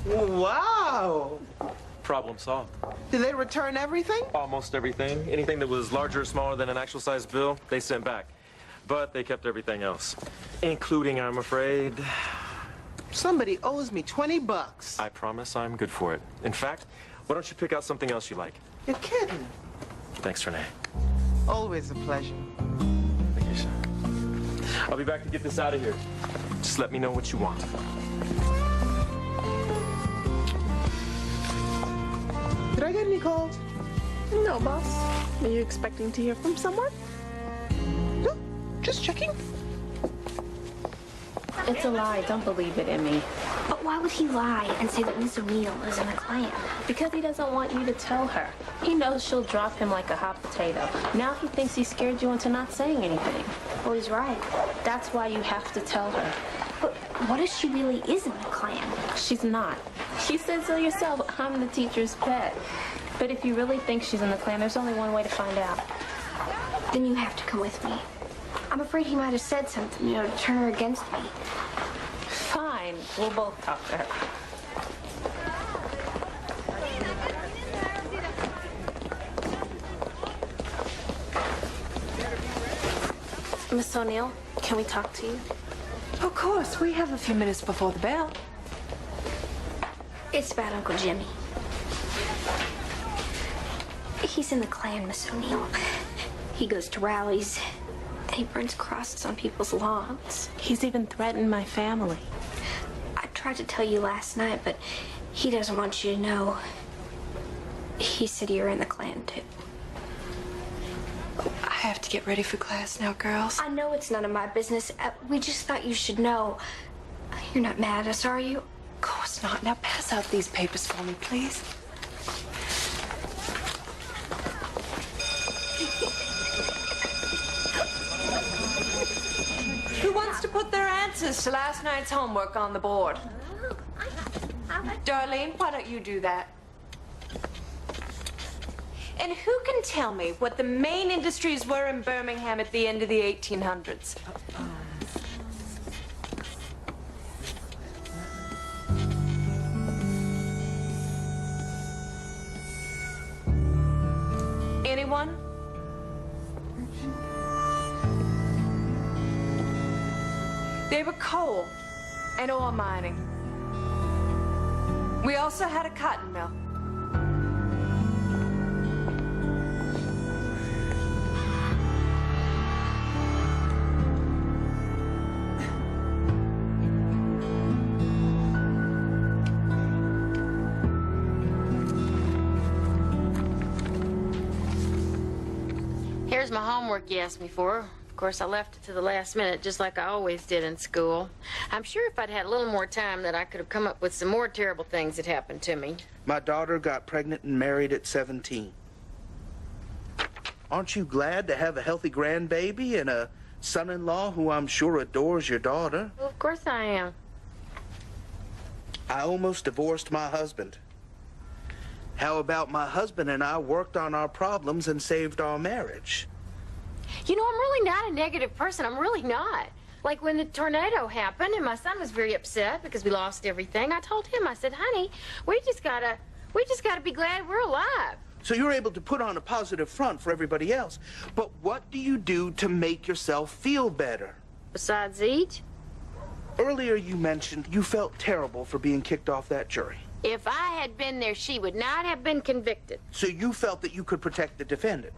Wow! Problem solved. Did they return everything? Almost everything. Anything that was larger or smaller than an actual size bill, they sent back. But they kept everything else. Including, I'm afraid... Somebody owes me $20. I promise I'm good for it. In fact, why don't you pick out something else you like? You're kidding. Thanks, Renee. Always a pleasure. Thank you, sir. I'll be back to get this out of here. Just let me know what you want. Did I get any calls? No, boss. Are you expecting to hear from someone? No, just checking. It's a lie. Don't believe it, Emmy. But why would he lie and say that Miss O'Neill is in the Klan? Because he doesn't want you to tell her. He knows she'll drop him like a hot potato. Now he thinks he scared you into not saying anything. Well, he's right. That's why you have to tell her. But what if she really is in the Klan? She's not. She said so herself. I'm the teacher's pet. But if you really think she's in the Klan, there's only one way to find out. Then you have to come with me. I'm afraid he might have said something, to turn her against me. Fine. We'll both talk to her. Miss O'Neill, can we talk to you? Of course. We have a few minutes before the bell. It's about Uncle Jimmy. He's in the Klan, Miss O'Neill. He goes to rallies, and he burns crosses on people's lawns. He's even threatened my family. I tried to tell you last night, but he doesn't want you to know. He said you're in the Klan, too. I have to get ready for class now, girls. I know it's none of my business. We just thought you should know. You're not mad at us, are you? Of course not. Now pass out these papers for me, please. Who wants to put their answers to last night's homework on the board? Darlene, why don't you do that? And who can tell me what the main industries were in Birmingham at the end of the 1800s? Anyone? They were coal and ore mining. We also had a cotton mill. Here's my homework you asked me for. Of course, I left it to the last minute, just like I always did in school. I'm sure if I'd had a little more time that I could have come up with some more terrible things that happened to me. My daughter got pregnant and married at 17. Aren't you glad to have a healthy grandbaby and a son-in-law who I'm sure adores your daughter? Well, of course I am. I almost divorced my husband. How about my husband and I worked on our problems and saved our marriage? You know, I'm really not a negative person. I'm really not. Like when the tornado happened and my son was very upset because we lost everything, I told him, I said, honey, we just gotta be glad we're alive. So you're able to put on a positive front for everybody else. But what do you do to make yourself feel better? Besides eat? Earlier you mentioned you felt terrible for being kicked off that jury. If I had been there, she would not have been convicted. So you felt that you could protect the defendant.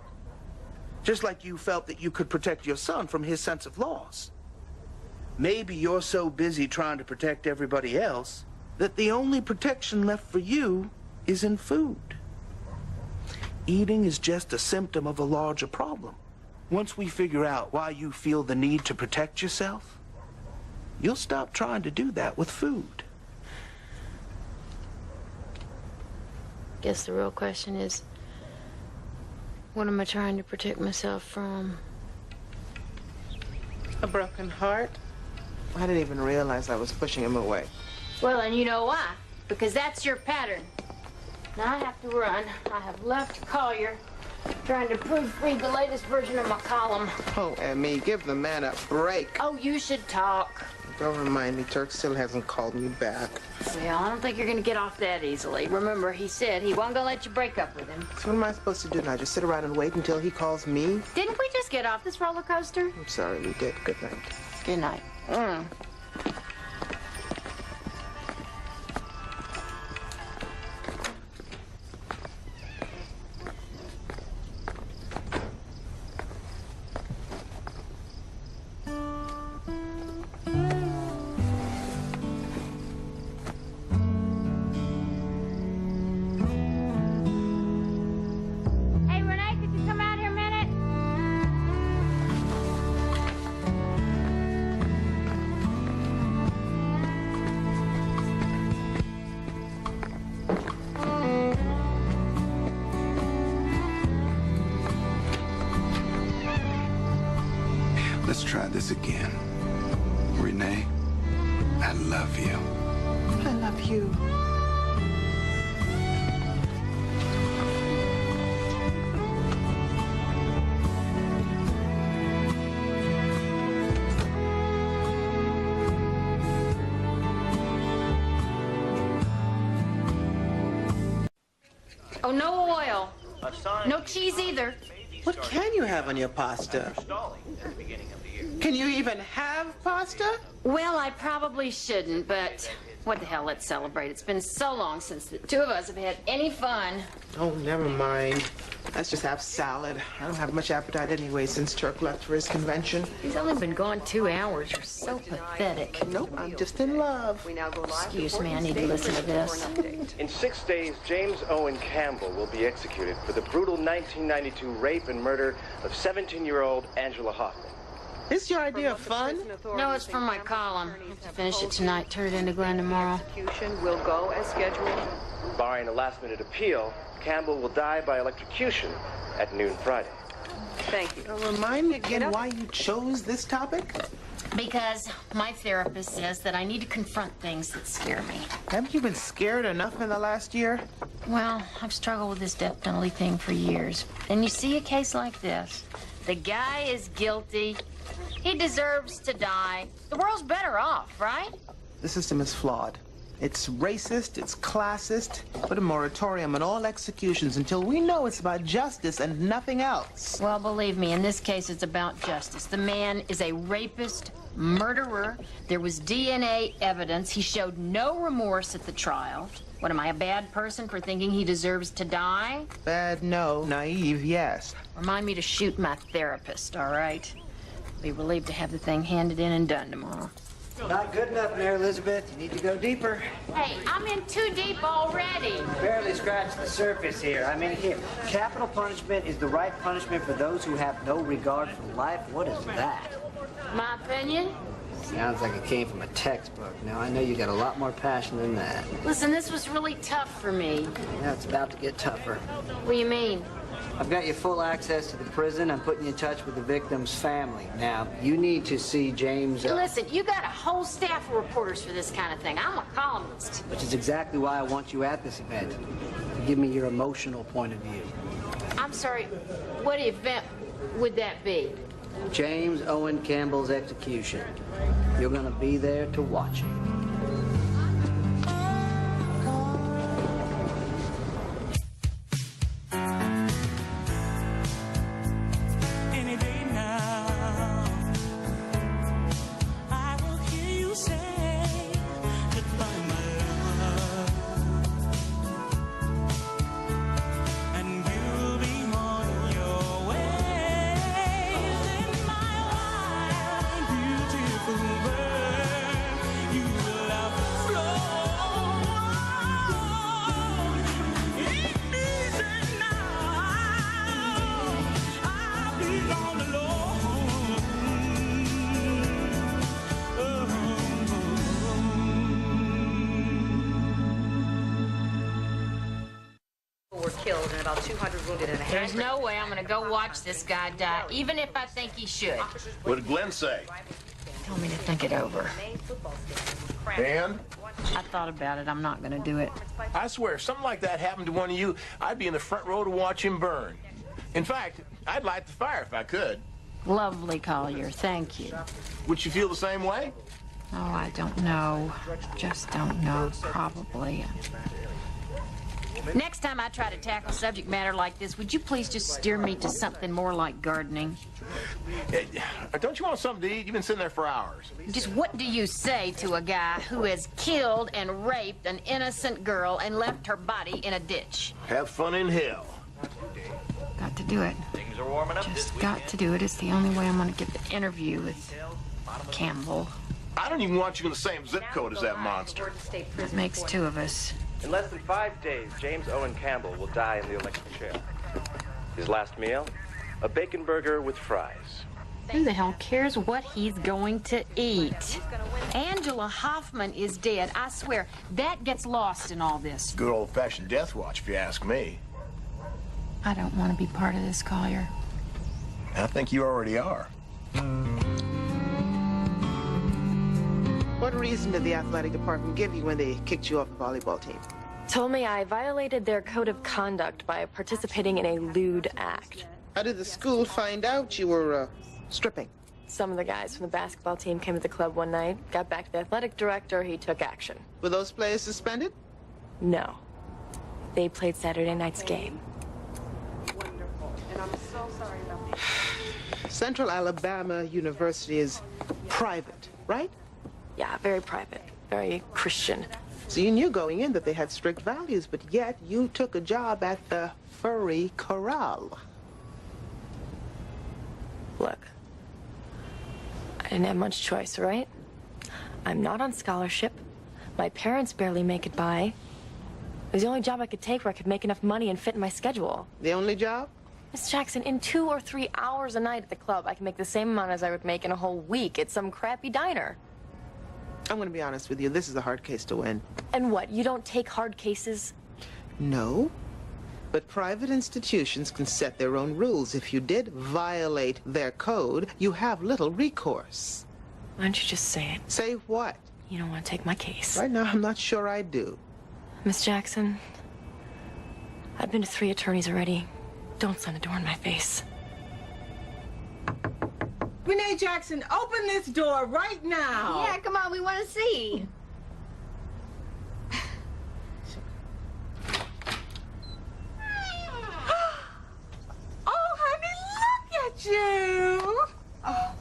Just like you felt that you could protect your son from his sense of loss. Maybe you're so busy trying to protect everybody else that the only protection left for you is in food. Eating is just a symptom of a larger problem. Once we figure out why you feel the need to protect yourself, you'll stop trying to do that with food. Guess the real question is, what am I trying to protect myself from? A broken heart? I didn't even realize I was pushing him away. Well, and you know why? Because that's your pattern. Now I have to run. I have left Collier trying to proofread the latest version of my column. Oh, Emmy, give the man a break. Oh, you should talk. Don't remind me, Turk still hasn't called me back. Well, I don't think you're gonna get off that easily. Remember, he said he wasn't gonna let you break up with him. So what am I supposed to do now? Just sit around and wait until he calls me? Didn't we just get off this roller coaster? I'm sorry, we did. Good night. Good night. Hey, Renee, could you come out here a minute? Let's try this again. Renee, I love you. I love you. Oh, no oil. No cheese either. What can you have on your pasta? Can you even have pasta? Well, I probably shouldn't, but what the hell, let's celebrate. It's been so long since the two of us have had any fun. Oh, never mind. Let's just have salad. I don't have much appetite anyway since Turk left for his convention. He's only been gone 2 hours. You're so pathetic. Nope, I'm just in love. Excuse me, I need to listen to this. In 6 days, James Owen Campbell will be executed for the brutal 1992 rape and murder of 17-year-old Angela Hoffman. This your idea of fun? No, it's from my column. I have to finish it tonight, turn it into Glenn tomorrow. Execution will go as scheduled. Barring a last-minute appeal, Campbell will die by electrocution at noon Friday. Thank you. Remind me again why you chose this topic? Because my therapist says that I need to confront things that scare me. Haven't you been scared enough in the last year? Well, I've struggled with this death penalty thing for years. And you see a case like this. The guy is guilty. He deserves to die. The world's better off, right? The system is flawed. It's racist, it's classist. Put a moratorium on all executions until we know it's about justice and nothing else. Well, believe me, in this case, it's about justice. The man is a rapist, murderer. There was DNA evidence. He showed no remorse at the trial. What, am I a bad person for thinking he deserves to die? Bad, no. Naive, yes. Remind me to shoot my therapist, all right? Be relieved to have the thing handed in and done tomorrow. Not good enough, Mary Elizabeth. You need to go deeper. Hey, I'm in too deep already. Barely scratched the surface here. I mean, here, capital punishment is the right punishment for those who have no regard for life. What is that? My opinion? Sounds like it came from a textbook. Now, I know you got a lot more passion than that. Listen, this was really tough for me. Yeah, it's about to get tougher. What do you mean? I've got you full access to the prison. I'm putting you in touch with the victim's family. Now, you need to see James... Listen, you got a whole staff of reporters for this kind of thing. I'm a columnist. Which is exactly why I want you at this event. Give me your emotional point of view. I'm sorry, what event would that be? James Owen Campbell's execution. You're gonna be there to watch it. Were killed and about 200 wounded in a hand. There's no way I'm gonna go watch this guy die, even if I think he should. What did Glenn say? Tell me to think it over. And? I thought about it. I'm not gonna do it. I swear, if something like that happened to one of you, I'd be in the front row to watch him burn. In fact, I'd light the fire if I could. Lovely, Collier. Thank you. Would you feel the same way? Oh, I don't know. Just don't know. Probably. Next time I try to tackle subject matter like this, would you please just steer me to something more like gardening? Don't you want something to eat? You've been sitting there for hours. Just what do you say to a guy who has killed and raped an innocent girl and left her body in a ditch? Have fun in hell. Got to do it. Things are warming up Just got to do it. It's the only way I'm going to get the interview with Campbell. I don't even want you in the same zip code as that monster. It makes two of us. In less than 5 days, James Owen Campbell will die in the electric chair. His last meal? A bacon burger with fries. Who the hell cares what he's going to eat? Angela Hoffman is dead. I swear, that gets lost in all this. Good old-fashioned death watch, if you ask me. I don't want to be part of this, Collier. I think you already are. What reason did the athletic department give you when they kicked you off the volleyball team? Told me I violated their code of conduct by participating in a lewd act. How did the school find out you were, stripping? Some of the guys from the basketball team came to the club one night, got back to the athletic director, he took action. Were those players suspended? No. They played Saturday night's game. Wonderful. And I'm so sorry about that. Central Alabama University is private, right? Yeah, very private, very Christian. So you knew going in that they had strict values, but yet you took a job at the Furry Corral. Look, I didn't have much choice, right? I'm not on scholarship. My parents barely make it by. It was the only job I could take where I could make enough money and fit in my schedule. The only job? Miss Jackson, in 2 or 3 hours a night at the club, I can make the same amount as I would make in a whole week at some crappy diner. I'm going to be honest with you. This is a hard case to win. And what, you don't take hard cases? No. But private institutions can set their own rules. If you did violate their code, you have little recourse. Why don't you just say it? Say what? You don't want to take my case. Right now, I'm not sure I do. Miss Jackson, I've been to 3 attorneys already. Don't slam the door in my face. Renee Jackson, open this door right now. Yeah, come on, we want to see. Oh, honey, look at you. Oh,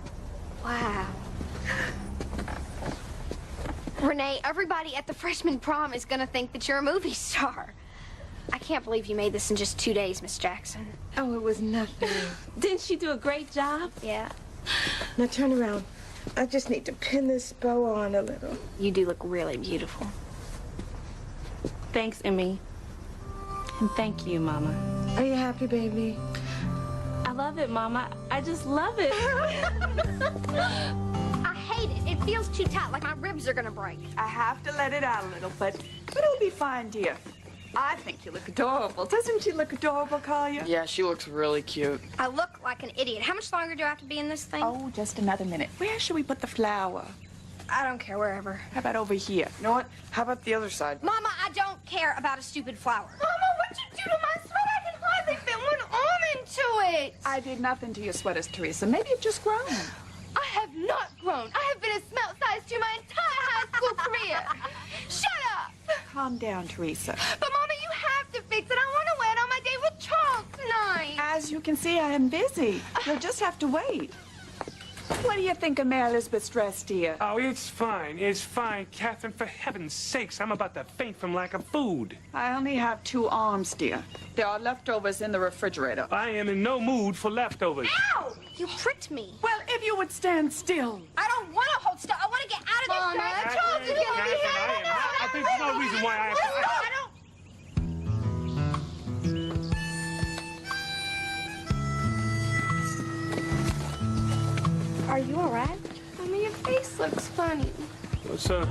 wow. Renee, everybody at the freshman prom is going to think that you're a movie star. I can't believe you made this in just 2 days, Miss Jackson. Oh, it was nothing. Didn't she do a great job? Yeah. Now turn around. I just need to pin this bow on a little. You do look really beautiful. Thanks, Emmy. And thank you, Mama. Are you happy, baby? I love it, Mama. I just love it. I hate it. It feels too tight, like my ribs are gonna break. I have to let it out a little, but it'll be fine, dear. I think you look adorable. Doesn't she look adorable, Collier? Yeah, she looks really cute. I look like an idiot. How much longer do I have to be in this thing? Oh, just another minute. Where should we put the flower? I don't care, wherever. How about over here? You know what? How about the other side? Mama, I don't care about a stupid flower. Mama, what'd you do to my sweater? I can hardly fit one arm into it. I did nothing to your sweaters, Teresa. Maybe you've just grown. I have not grown. I have been a smelt size through my entire high school career. Shut up. Calm down, Teresa. But, Mama, you have to fix it. I want to wear it on my day with Charles tonight. As you can see, I am busy. You'll just have to wait. What do you think of Mary Elizabeth's dress, dear? Oh, it's fine. It's fine. Catherine, for heaven's sakes, I'm about to faint from lack of food. I only have 2 arms, dear. There are leftovers in the refrigerator. I am in no mood for leftovers. Ow! You pricked me. Well, if you would stand still. I don't want to hold still. I want to get out of this. Mama, Mama, Charles is gonna be I think there's no reason why I don't. Are you all right? Mama, your face looks funny. What's up?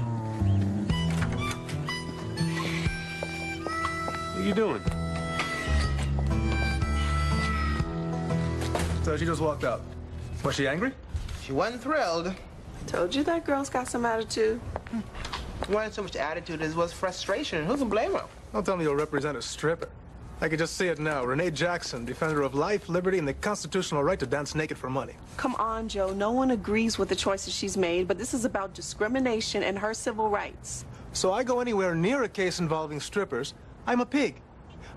What are you doing? So she just walked out. Was she angry? She wasn't thrilled. Told you that girl's got some attitude. It wasn't so much attitude as it was frustration. Who can blame her? Don't tell me you'll represent a stripper. I can just see it now. Renee Jackson, defender of life, liberty, and the constitutional right to dance naked for money. Come on, Joe. No one agrees with the choices she's made, but this is about discrimination and her civil rights. So I go anywhere near a case involving strippers, I'm a pig.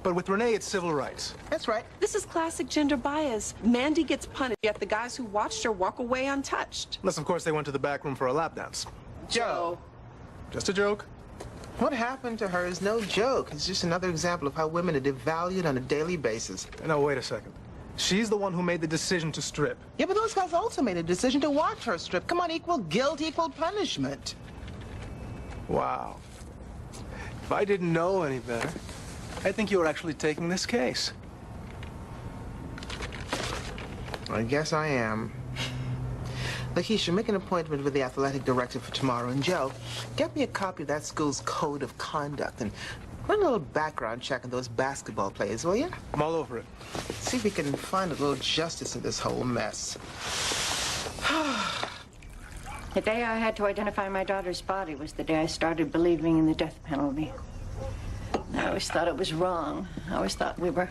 But with Renee, it's civil rights. That's right. This is classic gender bias. Mandy gets punished, yet the guys who watched her walk away untouched. Unless, of course, they went to the back room for a lap dance. Joe. Just a joke. What happened to her is no joke. It's just another example of how women are devalued on a daily basis. No, wait a second. She's the one who made the decision to strip. Yeah, but those guys also made a decision to watch her strip. Come on, equal guilt, equal punishment. Wow. If I didn't know any better, I think you were actually taking this case. I guess I am. Lakeisha, make an appointment with the athletic director for tomorrow. And Joe, get me a copy of that school's code of conduct and run a little background check on those basketball players, will you? I'm all over it. See if we can find a little justice in this whole mess. The day I had to identify my daughter's body was the day I started believing in the death penalty. I always thought it was wrong. I always thought we were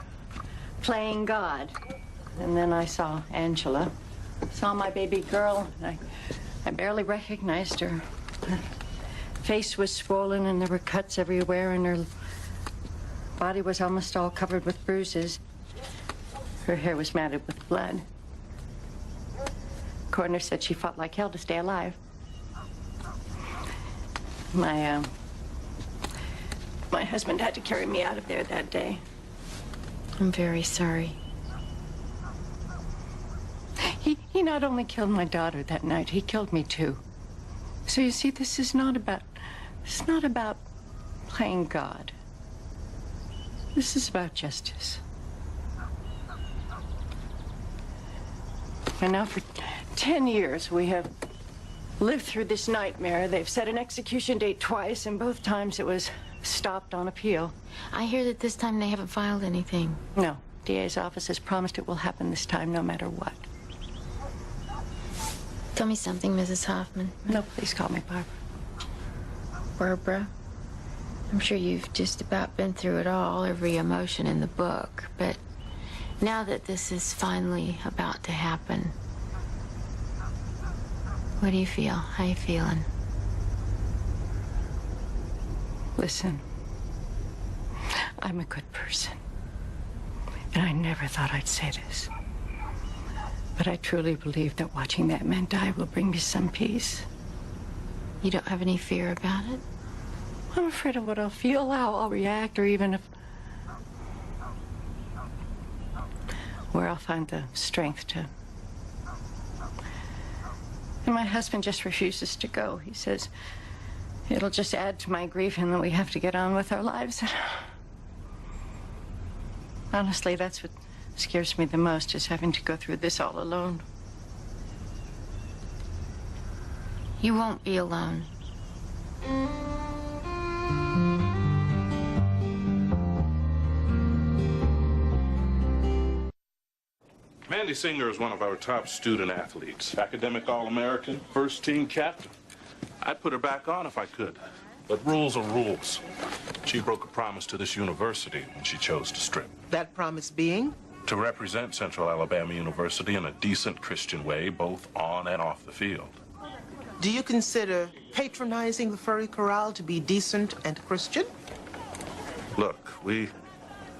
playing God. And then I saw Angela. Saw my baby girl, and I barely recognized her. Her face was swollen, and there were cuts everywhere, and her body was almost all covered with bruises. Her hair was matted with blood. Coroner said she fought like hell to stay alive. My husband had to carry me out of there that day. I'm very sorry. He not only killed my daughter that night, he killed me too. So you see, this is not about playing God. This is about justice. And now for 10 years, we have lived through this nightmare. They've set an execution date twice, and both times it was stopped on appeal. I hear that this time they haven't filed anything. No. DA's office has promised it will happen this time, no matter what. Tell me something, Mrs. Hoffman. No, please call me Barbara. Barbara, I'm sure you've just about been through it all, every emotion in the book, but now that this is finally about to happen, what do you feel? How you feeling? Listen, I'm a good person, and I never thought I'd say this. But I truly believe that watching that man die will bring me some peace. You don't have any fear about it? I'm afraid of what I'll feel, how I'll react, or even if... where I'll find the strength to And my husband just refuses to go. He says it'll just add to my grief and that we have to get on with our lives. Honestly, that's what scares me the most, is having to go through this all alone. You won't be alone. Mandy Singer is one of our top student athletes. Academic All-American, first team captain. I'd put her back on if I could. But rules are rules. She broke a promise to this university when she chose to strip. That promise being? To represent Central Alabama University in a decent Christian way, both on and off the field. Do you consider patronizing the Furry Corral to be decent and Christian? Look, we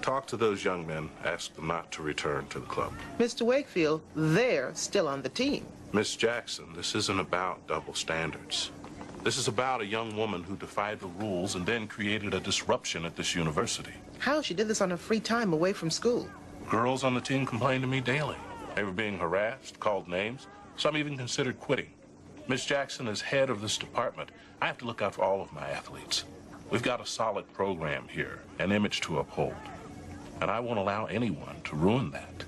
talked to those young men, asked them not to return to the club. Mr. Wakefield, they're still on the team. Miss Jackson, this isn't about double standards. This is about a young woman who defied the rules and then created a disruption at this university. How? She did this on her free time away from school. Girls on the team complained to me daily. They were being harassed, called names. Some even considered quitting. Miss Jackson is head of this department. I have to look out for all of my athletes. We've got a solid program here, an image to uphold. And I won't allow anyone to ruin that.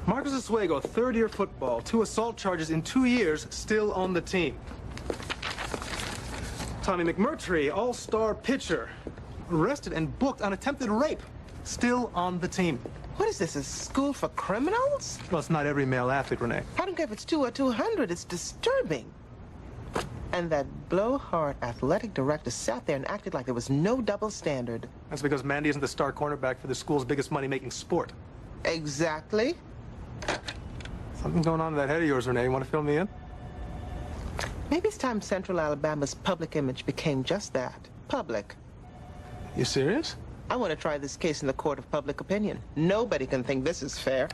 Marcus Oswego, third-year football, 2 assault charges in 2 years, still on the team. Tommy McMurtry, all-star pitcher, arrested and booked on attempted rape, still on the team. What is this, a school for criminals? Well, it's not every male athlete, Renee. I don't care if it's 2 or 200, it's disturbing. And that blowhard athletic director sat there and acted like there was no double standard. That's because Mandy isn't the star cornerback for the school's biggest money-making sport. Exactly. Something going on in that head of yours, Renee. You want to fill me in? Maybe it's time Central Alabama's public image became just that, public. You serious? I want to try this case in the court of public opinion. Nobody can think this is fair.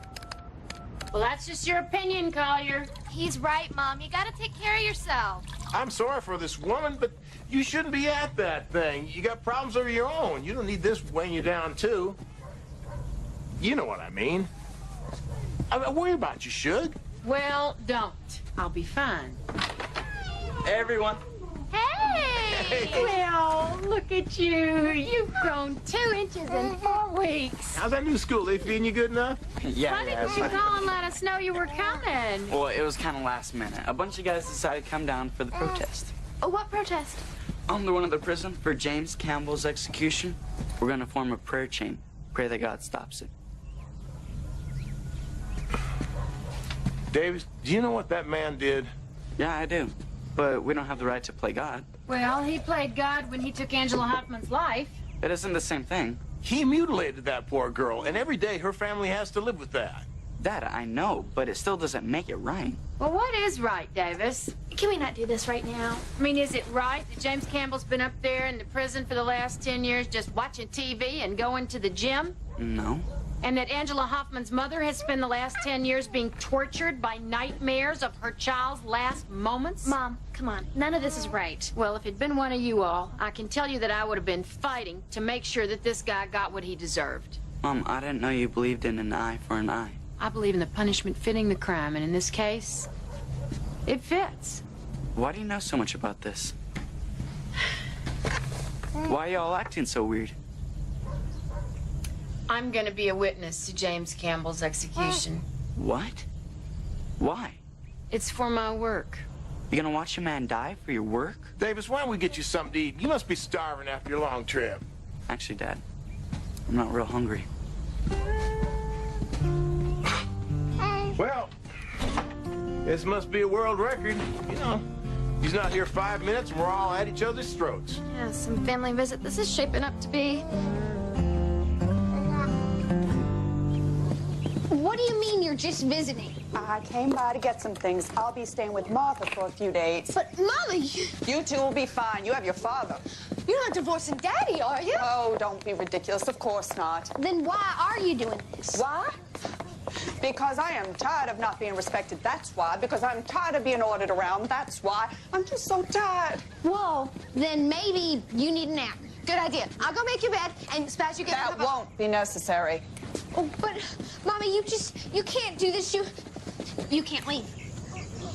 Well, that's just your opinion, Collier. He's right, Mom. You gotta take care of yourself. I'm sorry for this woman, but you shouldn't be at that thing. You got problems of your own. You don't need this weighing you down, too. You know what I mean. I worry about you, Shug. Well, don't. I'll be fine. Hey, everyone. Hey! Well, look at you. You've grown 2 inches in 4 weeks. How's that new school? They feeding you good enough? Yeah, Why didn't you call and let us know you were coming? Well, it was kind of last minute. A bunch of guys decided to come down for the protest. Oh, what protest? The one at the prison for James Campbell's execution. We're going to form a prayer chain. Pray that God stops it. Davis, do you know what that man did? Yeah, I do. But we don't have the right to play God. Well, he played God when he took Angela Hoffman's life. It isn't the same thing. He mutilated that poor girl, and every day her family has to live with that. That I know, but it still doesn't make it right. Well, what is right, Davis? Can we not do this right now? I mean, is it right that James Campbell's been up there in the prison for the last 10 years just watching TV and going to the gym? No. And that Angela Hoffman's mother has spent the last 10 years being tortured by nightmares of her child's last moments? Mom, come on. None of this is right. Well, if it'd been one of you all, I can tell you that I would have been fighting to make sure that this guy got what he deserved. Mom, I didn't know you believed in an eye for an eye. I believe in the punishment fitting the crime, and in this case, it fits. Why do you know so much about this? Why are y'all acting so weird? I'm going to be a witness to James Campbell's execution. What? Why? It's for my work. You gonna watch a man die for your work? Davis, why don't we get you something to eat? You must be starving after your long trip. Actually, Dad, I'm not real hungry. Well, this must be a world record. You know, he's not here 5 minutes and we're all at each other's throats. Yeah, some family visit. This is shaping up to be. What do you mean you're just visiting? I came by to get some things. I'll be staying with Martha for a few days. But, Mama, You two will be fine. You have your father. You're not divorcing Daddy, are you? Oh, don't be ridiculous. Of course not. Then why are you doing this? Why? Because I am tired of not being respected. That's why. Because I'm tired of being ordered around. That's why. I'm just so tired. Well, then maybe you need a nap. Good idea. I'll go make your bed, and as fast as you get That won't be necessary. Oh, but, Mama, you can't do this. You can't leave.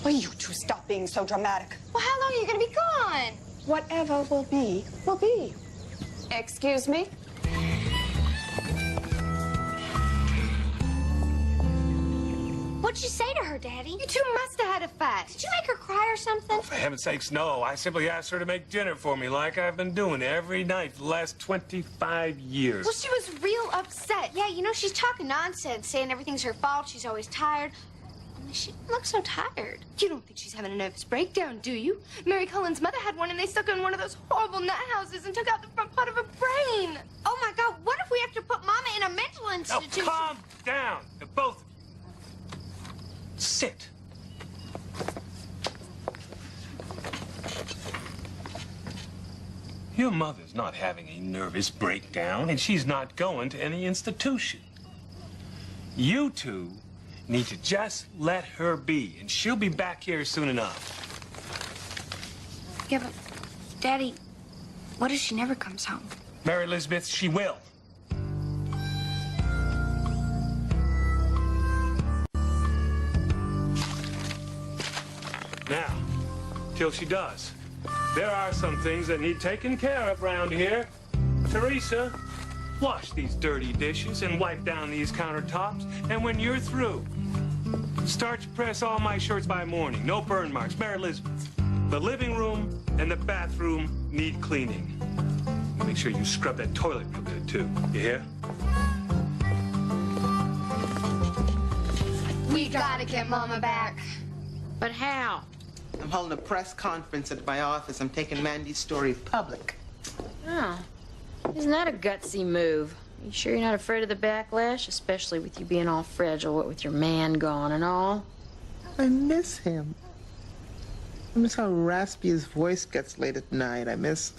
Will you two stop being so dramatic? Well, how long are you going to be gone? Whatever will be, will be. Excuse me? What'd you say to her, Daddy? You two must have had a fight. Did you make her cry or something? For heaven's sakes, no. I simply asked her to make dinner for me like I've been doing every night for the last 25 years. Well, she was real upset. Yeah, you know, she's talking nonsense, saying everything's her fault, she's always tired. I mean, she looks so tired. You don't think she's having a nervous breakdown, do you? Mary Cullen's mother had one, and they stuck her in one of those horrible nut houses and took out the front part of her brain. Oh, my God, what if we have to put Mama in a mental institution? Now, calm down, the both of you. Sit. Your mother's not having a nervous breakdown, and she's not going to any institution. You two need to just let her be, and she'll be back here soon enough. Yeah, but, Daddy, what if she never comes home? Mary Elizabeth, she will. Now, till she does, there are some things that need taken care of around here. Teresa, wash these dirty dishes and wipe down these countertops. And when you're through, starch press all my shirts by morning. No burn marks. Mary Elizabeth, the living room and the bathroom need cleaning. Make sure you scrub that toilet real good, too. You hear? We gotta get Mama back. But how? I'm holding a press conference at my office. I'm taking Mandy's story public. Oh, isn't that a gutsy move? You sure you're not afraid of the backlash? Especially with you being all fragile, what with your man gone and all? I miss him. I miss how raspy his voice gets late at night. I miss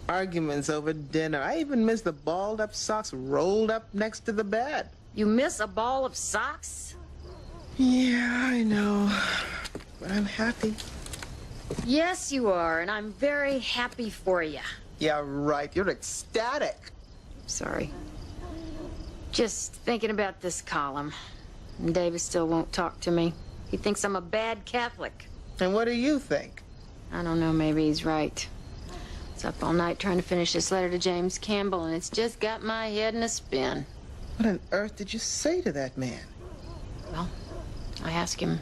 arguments over dinner. I even miss the balled up socks rolled up next to the bed. You miss a ball of socks? Yeah, I know. But I'm happy. Yes, you are, and I'm very happy for you. Yeah, right. You're ecstatic. Sorry. Just thinking about this column. And Davis still won't talk to me. He thinks I'm a bad Catholic. And what do you think? I don't know, maybe he's right. I was up all night trying to finish this letter to James Campbell, and it's just got my head in a spin. What on earth did you say to that man? Well, I asked him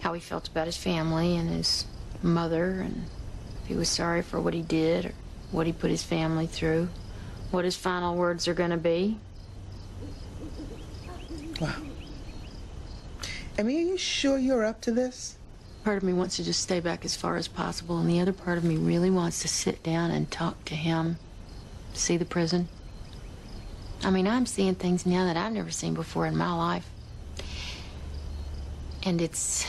how he felt about his family and his mother, and if he was sorry for what he did or what he put his family through, what his final words are going to be. Wow. I mean, are you sure you're up to this? Part of me wants to just stay back as far as possible, and the other part of me really wants to sit down and talk to him, see the prison. I mean, I'm seeing things now that I've never seen before in my life. And it's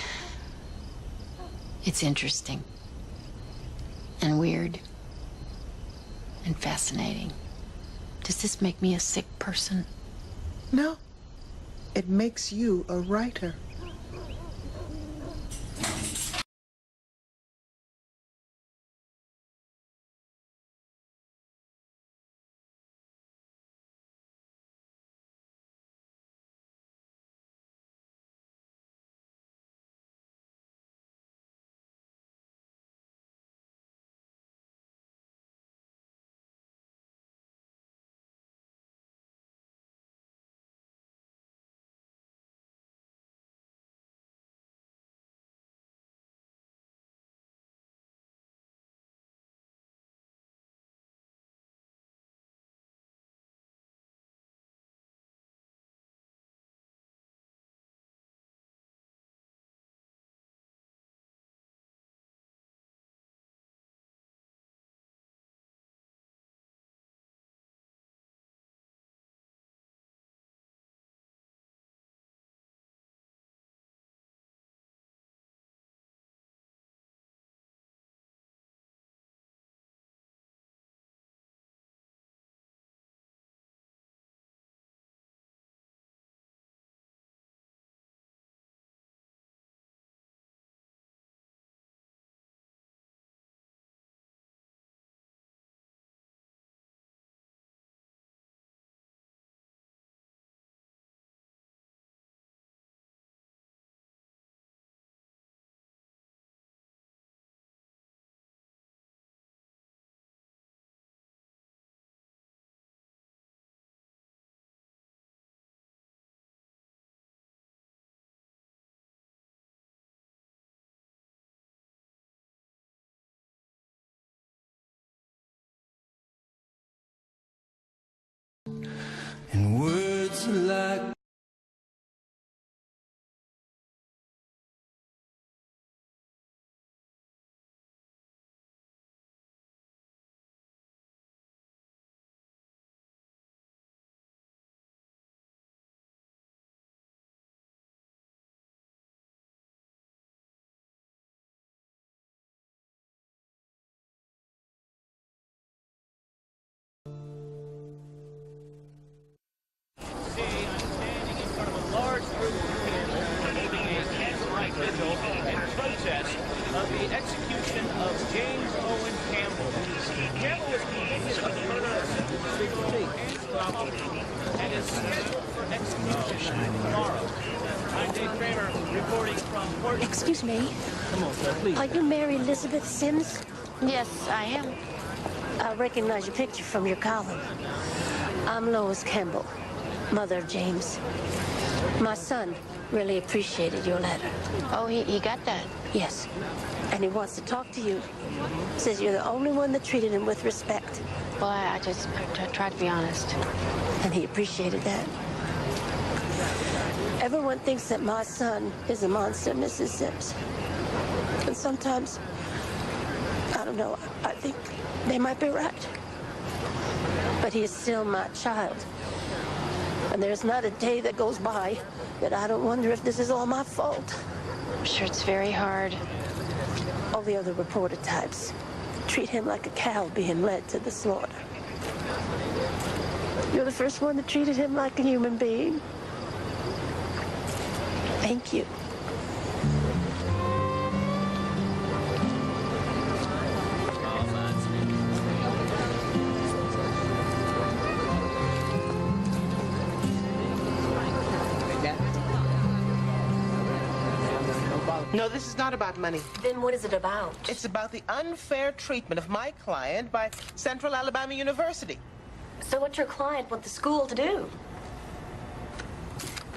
interesting and weird and fascinating. Does this make me a sick person? No. It makes you a writer. execution of James Owen Campbell. Campbell was convicted of the murder of and is scheduled for execution tomorrow. I'm Dave Kramer reporting from Port. Excuse me. Come on, sir, please. Are you Mary Elizabeth Sims? Yes, I am. I recognize your picture from your column. I'm Lois Campbell, mother of James. My son really appreciated your letter. Oh, he got that? Yes. And he wants to talk to you. Says you're the only one that treated him with respect. Well, I tried to be honest. And he appreciated that. Everyone thinks that my son is a monster, Mrs. Sims. And sometimes, I don't know, I think they might be right. But he is still my child. And there's not a day that goes by that I don't wonder if this is all my fault. I'm sure it's very hard. All the other reporter types treat him like a cow being led to the slaughter. You're the first one that treated him like a human being. Thank you. No, this is not about money. Then what is it about? It's about the unfair treatment of my client by Central Alabama University. So what's your client want the school to do?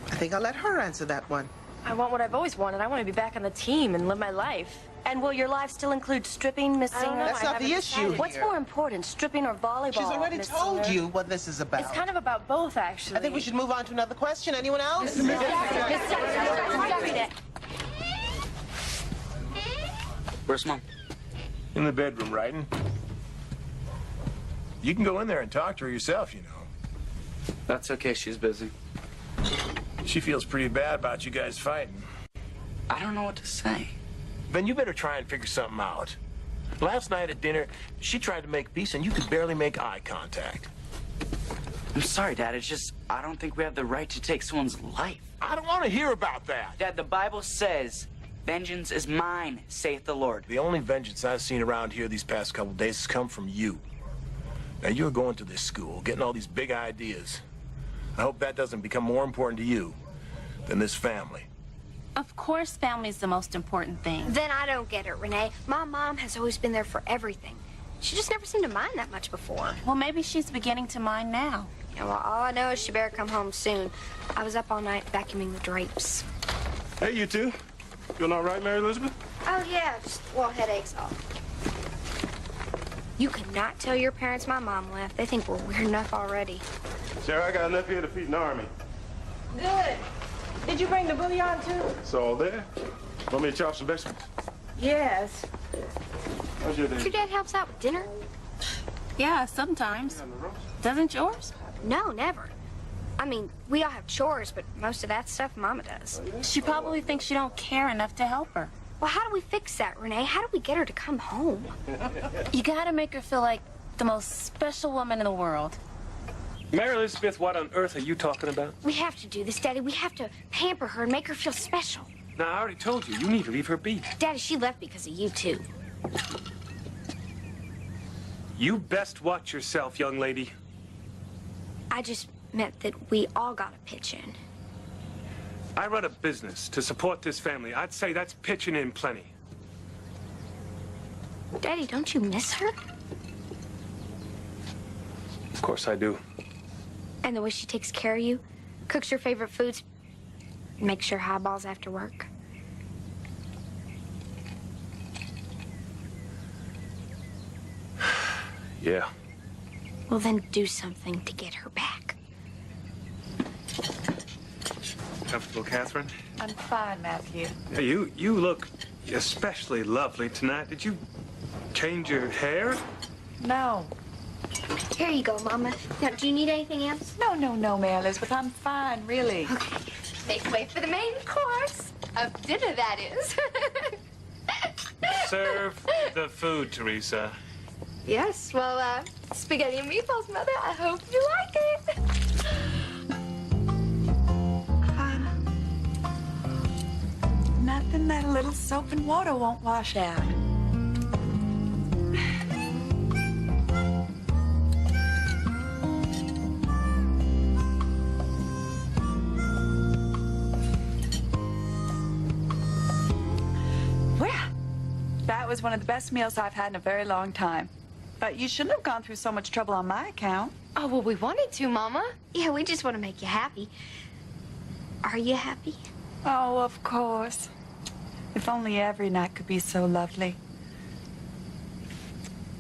I think I'll let her answer that one. I want what I've always wanted. I want to be back on the team and live my life. And will your life still include stripping, Miss Singer? That's not the issue here. What's more important, stripping or volleyball? She's already Miss told Singer? you what this is about. It's kind of about both, actually. I think we should move on to another question. Anyone else? Where's Mom? In the bedroom, writing. You can go in there and talk to her yourself, you know. That's okay, she's busy. She feels pretty bad about you guys fighting. I don't know what to say. Then you better try and figure something out. Last night at dinner, she tried to make peace and you could barely make eye contact. I'm sorry, Dad. It's just, I don't think we have the right to take someone's life. I don't want to hear about that. Dad, the Bible says, vengeance is mine, saith the Lord. The only vengeance I've seen around here these past couple days has come from you. Now, you're going to this school, getting all these big ideas. I hope that doesn't become more important to you than this family. Of course family's the most important thing. Then I don't get it, Renee. My mom has always been there for everything. She just never seemed to mind that much before. Well, maybe she's beginning to mind now. Yeah, well, all I know is she better come home soon. I was up all night vacuuming the drapes. Hey, you two. Feeling all right, Mary Elizabeth? Oh, yeah, just a little headaches off. You could not tell your parents my mom left. They think we're weird enough already. Sarah, I got enough here to feed an army. Good. Did you bring the bouillon, too? It's all there. Want me to chop some vegetables? Yes. How's your day? Your dad helps out with dinner? Yeah, sometimes. Doesn't yours? No, never. I mean, we all have chores, but most of that stuff Mama does. She probably thinks you don't care enough to help her. Well, how do we fix that, Renee? How do we get her to come home? You gotta make her feel like the most special woman in the world. Mary Elizabeth, what on earth are you talking about? We have to do this, Daddy. We have to pamper her and make her feel special. Now, I already told you, you need to leave her be. Daddy, she left because of you, too. You best watch yourself, young lady. I just meant that we all gotta pitch in. I run a business to support this family. I'd say that's pitching in plenty. Daddy, don't you miss her? Of course I do. And the way she takes care of you, cooks your favorite foods, makes your highballs after work. Yeah. Well, then do something to get her back. Comfortable, Catherine? I'm fine, Matthew. Hey, you look especially lovely tonight. Did you change your hair? No. Here you go, Mama. Now, do you need anything else? No, Mary Elizabeth. I'm fine, really. Okay. Make way for the main course of dinner, that is. Serve the food, Teresa. Yes, well, spaghetti and meatballs, Mother. I hope you like it. Nothing that a little soap and water won't wash out. That was one of the best meals I've had in a very long time. But you shouldn't have gone through so much trouble on my account. Oh, well, we wanted to, Mama. Yeah, we just want to make you happy. Are you happy? Oh, of course. If only every night could be so lovely.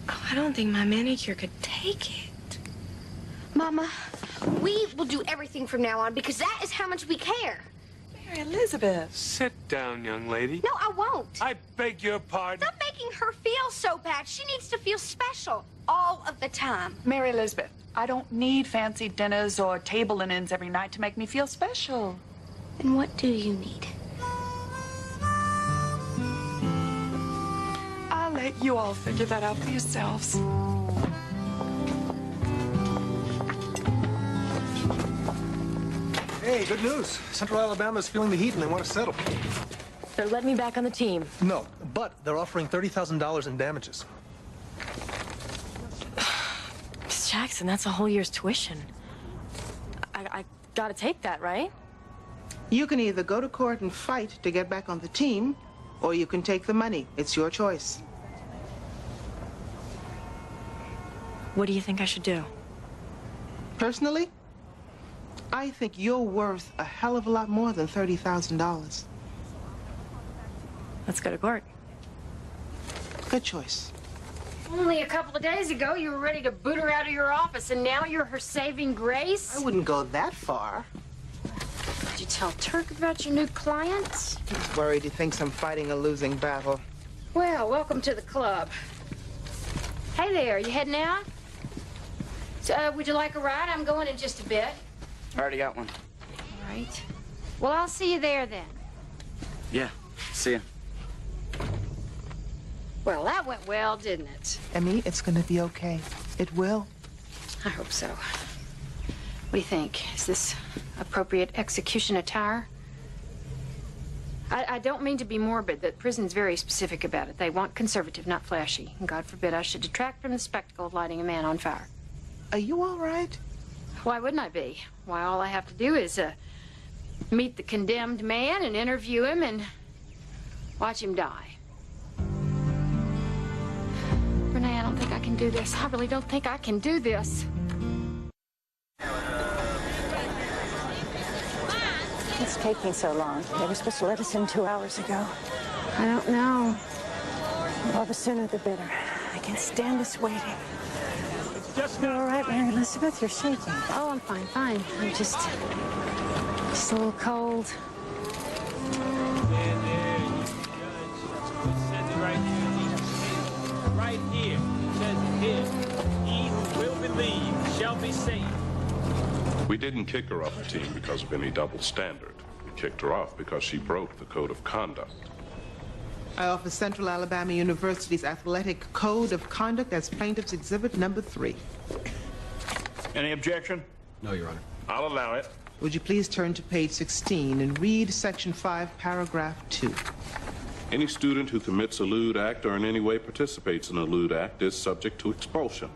Oh, I don't think my manicure could take it. Mama, we will do everything from now on because that is how much we care. Mary Elizabeth. Sit down, young lady. No, I won't. I beg your pardon. Stop making her feel so bad. She needs to feel special all of the time. Mary Elizabeth, I don't need fancy dinners or table linens every night to make me feel special. Then what do you need? I'll let you all figure that out for yourselves. Hey, good news. Central Alabama's feeling the heat and they want to settle. They're letting me back on the team. No, but they're offering $30,000 in damages. Miss Jackson, that's a whole year's tuition. I gotta take that, right? You can either go to court and fight to get back on the team, or you can take the money. It's your choice. What do you think I should do? Personally, I think you're worth a hell of a lot more than $30,000. Let's go to court. Good choice. Only a couple of days ago, you were ready to boot her out of your office, and now you're her saving grace? I wouldn't go that far. Did you tell Turk about your new clients? He's worried he thinks I'm fighting a losing battle. Well, welcome to the club. Hey there, you heading out? So, would you like a ride? I'm going in just a bit. I already got one. All right. Well, I'll see you there then. Yeah, see ya. Well, that went well, didn't it? Emmy, it's gonna be okay. It will. I hope so. What do you think? Is this appropriate execution attire? I don't mean to be morbid, but prison's very specific about it. They want conservative, not flashy. And God forbid I should detract from the spectacle of lighting a man on fire. Are you all right? Why wouldn't I be? Why, all I have to do is meet the condemned man and interview him and watch him die. Renee, I don't think I can do this. I really don't think I can do this. What's taking so long? They were supposed to let us in 2 hours ago. I don't know. Well, the sooner the better. I can't stand this waiting. You're all right, Mary Elizabeth? You're shaking. Oh, I'm fine, fine. I'm just a little cold. Right here. It says here. He who will believe shall be saved. We didn't kick her off the team because of any double standard. We kicked her off because she broke the code of conduct. I offer Central Alabama University's Athletic Code of Conduct as Plaintiff's Exhibit number 3. Any objection? No, Your Honor. I'll allow it. Would you please turn to page 16 and read Section 5, Paragraph 2. Any student who commits a lewd act or in any way participates in a lewd act is subject to expulsion.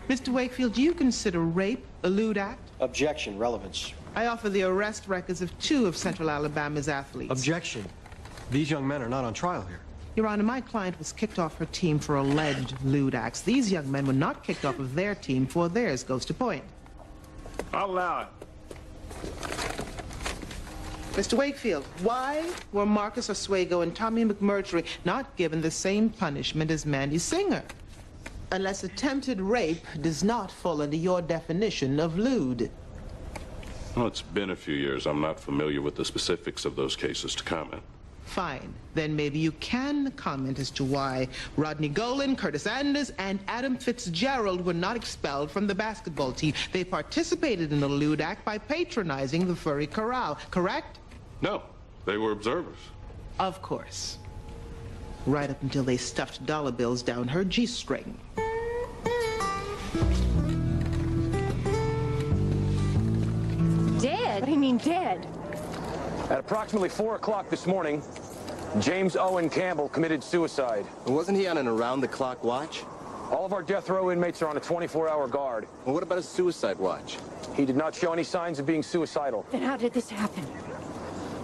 Mr. Wakefield, do you consider rape a lewd act? Objection. Relevance. I offer the arrest records of 2 of Central Alabama's athletes. Objection. These young men are not on trial here. Your Honor, my client was kicked off her team for alleged lewd acts. These young men were not kicked off of their team, for theirs goes to point. I'll allow it. Mr. Wakefield, why were Marcus Oswego and Tommy McMurtry not given the same punishment as Mandy Singer? Unless attempted rape does not fall under your definition of lewd. Well, it's been a few years. I'm not familiar with the specifics of those cases to comment. Fine. Then maybe you can comment as to why Rodney Golan, Curtis Anders, and Adam Fitzgerald were not expelled from the basketball team. They participated in a lewd act by patronizing the furry corral, correct? No, they were observers. Of course. Right up until they stuffed dollar bills down her G-string. Dead? What do you mean dead? At approximately 4 o'clock this morning, James Owen Campbell committed suicide. Wasn't he on an around-the-clock watch? All of our death row inmates are on a 24-hour guard. Well, what about a suicide watch? He did not show any signs of being suicidal. Then how did this happen?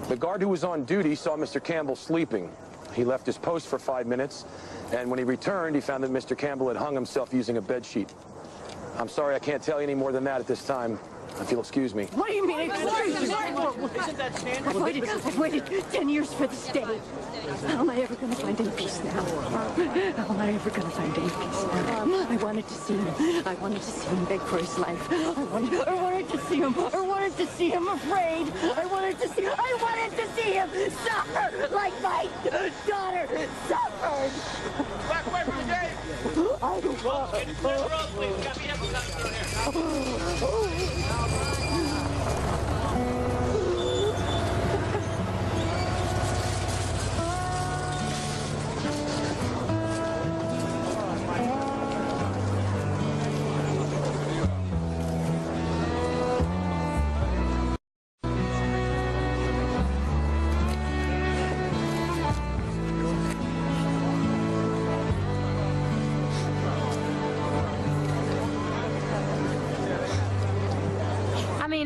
The guard who was on duty saw Mr. Campbell sleeping. He left his post for 5 minutes, and when he returned, he found that Mr. Campbell had hung himself using a bed sheet. I'm sorry I can't tell you any more than that at this time, if you'll excuse me. What do you mean? Isn't that standard? I've waited 10 years for this day. How am I ever going to find any peace now? How am I ever going to find any peace now? I wanted to see him. I wanted to see him beg for his life. I wanted to see him. I wanted to see him afraid. I wanted to see him suffer like my daughter suffered. Back away from the gate! I don't want. Get to the road, please. We got me coming through here.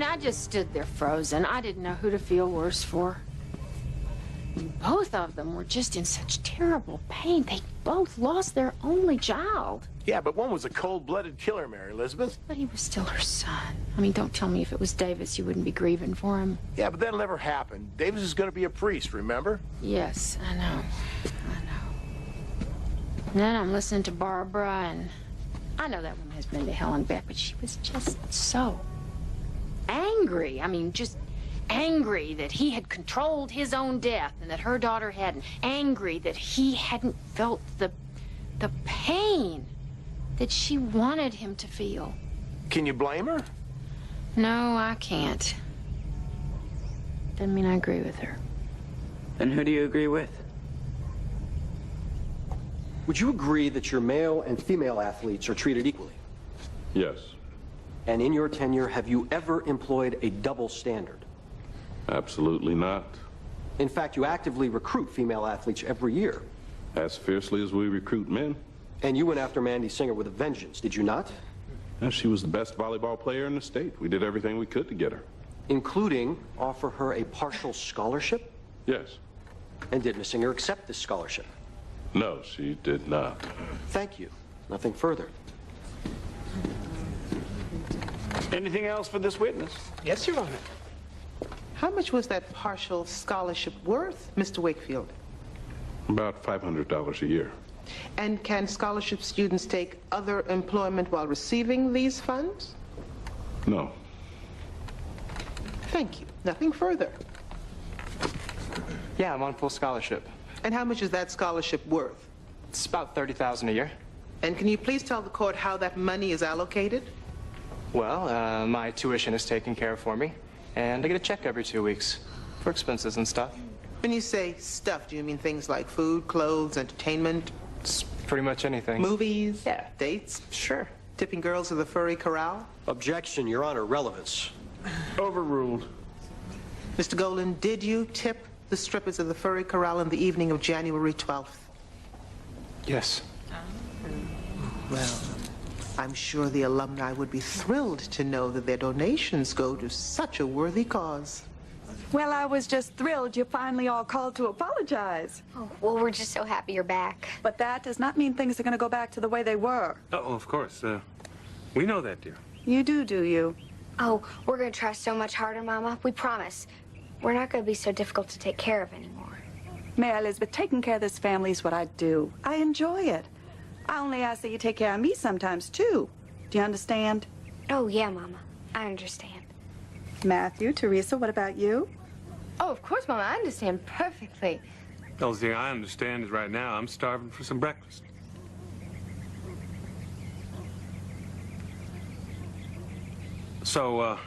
I just stood there frozen. I didn't know who to feel worse for. Both of them were just in such terrible pain. They both lost their only child. Yeah, but one was a cold-blooded killer, Mary Elizabeth. But he was still her son. I mean, don't tell me if it was Davis, you wouldn't be grieving for him. Yeah, but that'll never happen. Davis is going to be a priest, remember? Yes, I know. And then I'm listening to Barbara, and I know that woman has been to hell and back, but she was just so angry. I mean, just angry that he had controlled his own death and that her daughter hadn't. Angry that he hadn't felt the pain that she wanted him to feel. Can you blame her? No, I can't. Doesn't mean I agree with her. Then who do you agree with? Would you agree that your male and female athletes are treated equally? Yes. And in your tenure, have you ever employed a double standard? Absolutely not. In fact, you actively recruit female athletes every year. As fiercely as we recruit men. And you went after Mandy Singer with a vengeance, did you not? And she was the best volleyball player in the state. We did everything we could to get her. Including offer her a partial scholarship? Yes. And did Miss Singer accept this scholarship? No, she did not. Thank you. Nothing further. Anything else for this witness? Yes, Your Honor. How much was that partial scholarship worth, Mr. Wakefield? About $500 a year. And can scholarship students take other employment while receiving these funds? No. Thank you. Nothing further. Yeah, I'm on full scholarship. And how much is that scholarship worth? It's about $30,000 a year. And can you please tell the court how that money is allocated? Well, my tuition is taken care of for me, and I get a check every 2 weeks for expenses and stuff. When you say stuff, do you mean things like food, clothes, entertainment? It's pretty much anything. Movies? Yeah. Dates? Sure. Tipping girls to the furry corral? Objection, Your Honor. Relevance. Overruled. Mr. Golan, did you tip the strippers of the furry corral on the evening of January 12th? Yes. Well, I'm sure the alumni would be thrilled to know that their donations go to such a worthy cause. Well, I was just thrilled you finally all called to apologize. Oh, well, we're just so happy you're back. But that does not mean things are going to go back to the way they were. Oh, of course. We know that, dear. You do you? Oh, we're going to try so much harder, Mama. We promise. We're not going to be so difficult to take care of anymore. Mary Elizabeth, taking care of this family is what I do. I enjoy it. I only ask that you take care of me sometimes, too. Do you understand? Oh, yeah, Mama. I understand. Matthew, Teresa, what about you? Oh, of course, Mama. I understand perfectly. The only thing I understand is right now I'm starving for some breakfast. So,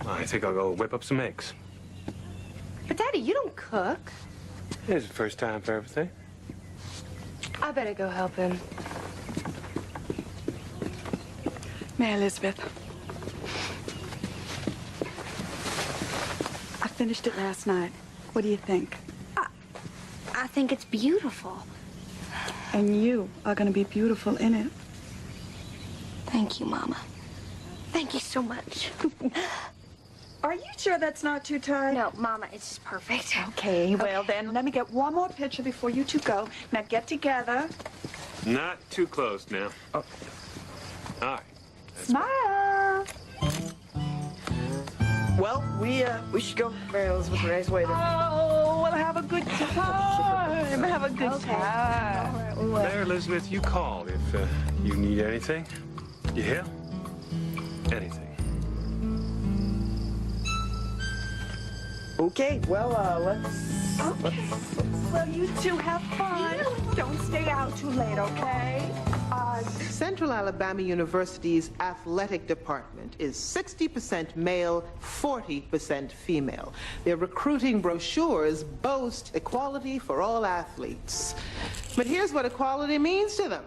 I think I'll go whip up some eggs. But, Daddy, you don't cook. It's the first time for everything. I better go help him. Mary Elizabeth. I finished it last night. What do you think? I think it's beautiful. And you are going to be beautiful in it. Thank you, Mama. Thank you so much. Are you sure that's not too tight? No, Mama, it's just perfect. Okay, well then, let me get one more picture before you two go. Now get together. Not too close now. Oh. All right. Smile. Well, we should go. Mary Elizabeth Ray's waiting. Oh, we'll have a good time. Have a good time. All right, we will. Mary Elizabeth, you call if you need anything. You hear? Anything. Okay, well, Well, you two have fun. Don't stay out too late, okay? Central Alabama University's athletic department is 60% male, 40% female. Their recruiting brochures boast equality for all athletes. But here's what equality means to them.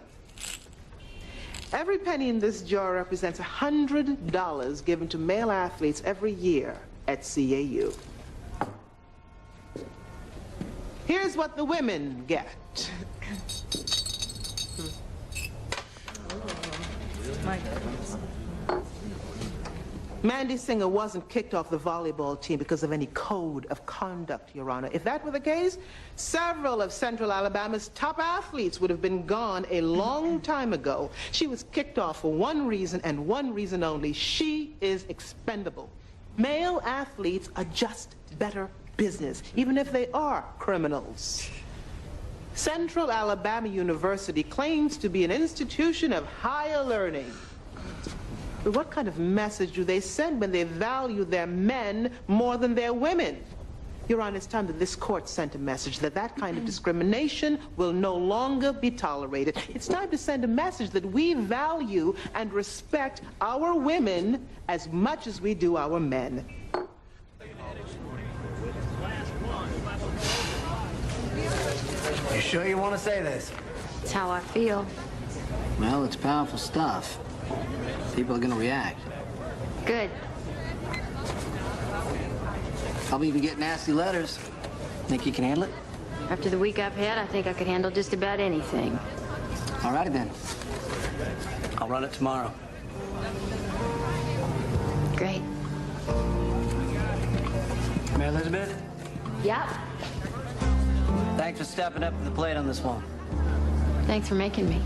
Every penny in this jar represents $100 given to male athletes every year at CAU. Here's what the women get. My goodness. Mandy Singer wasn't kicked off the volleyball team because of any code of conduct, Your Honor. If that were the case, several of Central Alabama's top athletes would have been gone a long time ago. She was kicked off for one reason and one reason only. She is expendable. Male athletes are just better business, even if they are criminals. Central Alabama University claims to be an institution of higher learning. But what kind of message do they send when they value their men more than their women? Your Honor, it's time that this court sent a message that that kind of discrimination will no longer be tolerated. It's time to send a message that we value and respect our women as much as we do our men. You sure you want to say this? It's how I feel. Well, it's powerful stuff. People are going to react. Good. I'll even get nasty letters. Think you can handle it? After the week I've had, I think I could handle just about anything. All righty then. I'll run it tomorrow. Great. Mary Elizabeth, Yep. thanks for stepping up to the plate on this one. Thanks for making me.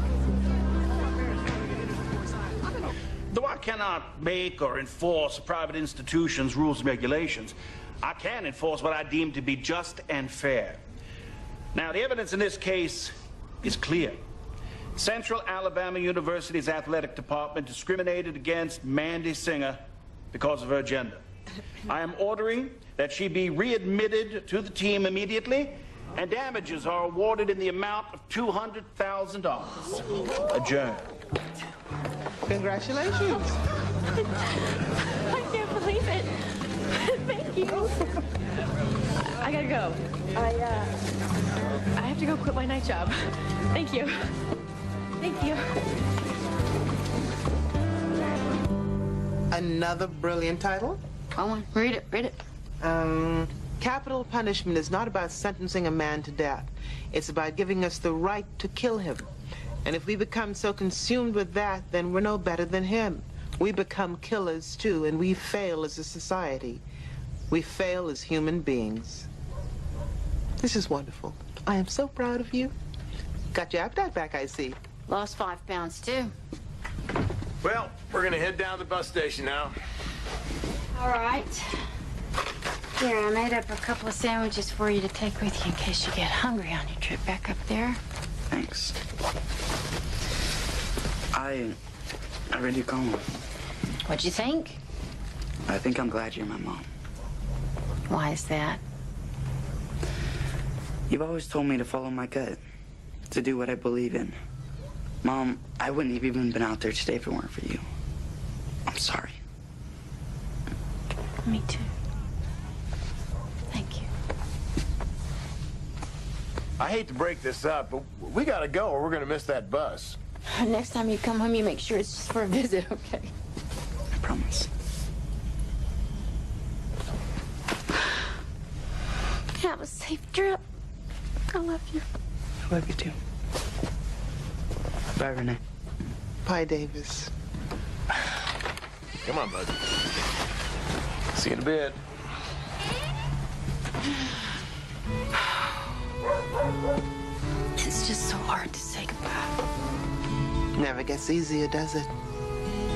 Though I cannot make or enforce a private institution's rules and regulations, I can enforce what I deem to be just and fair. Now, the evidence in this case is clear. Central Alabama University's athletic department discriminated against Mandy Singer because of her gender. I am ordering that she be readmitted to the team immediately, and damages are awarded in the amount of $200,000. Adjourned. Congratulations. I can't believe it. Thank you. I gotta go. I have to go quit my night job. Thank you. Thank you. Another brilliant title? Go on, read it, read it. Capital punishment is not about sentencing a man to death. It's about giving us the right to kill him. And if we become so consumed with that, then we're no better than him. We become killers too, and we fail as a society. We fail as human beings. This is wonderful. I am so proud of you. Got your appetite back, I see. Lost 5 pounds, too. Well, we're gonna head down to the bus station now. All right. Here, I made up a couple of sandwiches for you to take with you in case you get hungry on your trip back up there. Thanks. I read your column. What'd you think? I think I'm glad you're my mom. Why is that? You've always told me to follow my gut, to do what I believe in. Mom, I wouldn't have even been out there today if it weren't for you. I'm sorry. Me too. Thank you. I hate to break this up, but we gotta go or we're gonna miss that bus. Next time you come home, you make sure it's just for a visit, okay? I promise. Have a safe trip. I love you. I love you too. Bye, Renee. Bye, Davis. Come on, bud. See you in a bit. It's just so hard to say goodbye. Never gets easier, does it?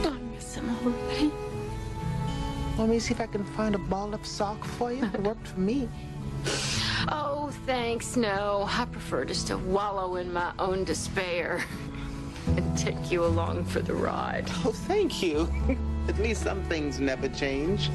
I miss him already. Let me see if I can find a balled-up sock for you. It worked for me. Oh, thanks, no. I prefer just to wallow in my own despair and take you along for the ride. Oh, thank you. At least some things never change.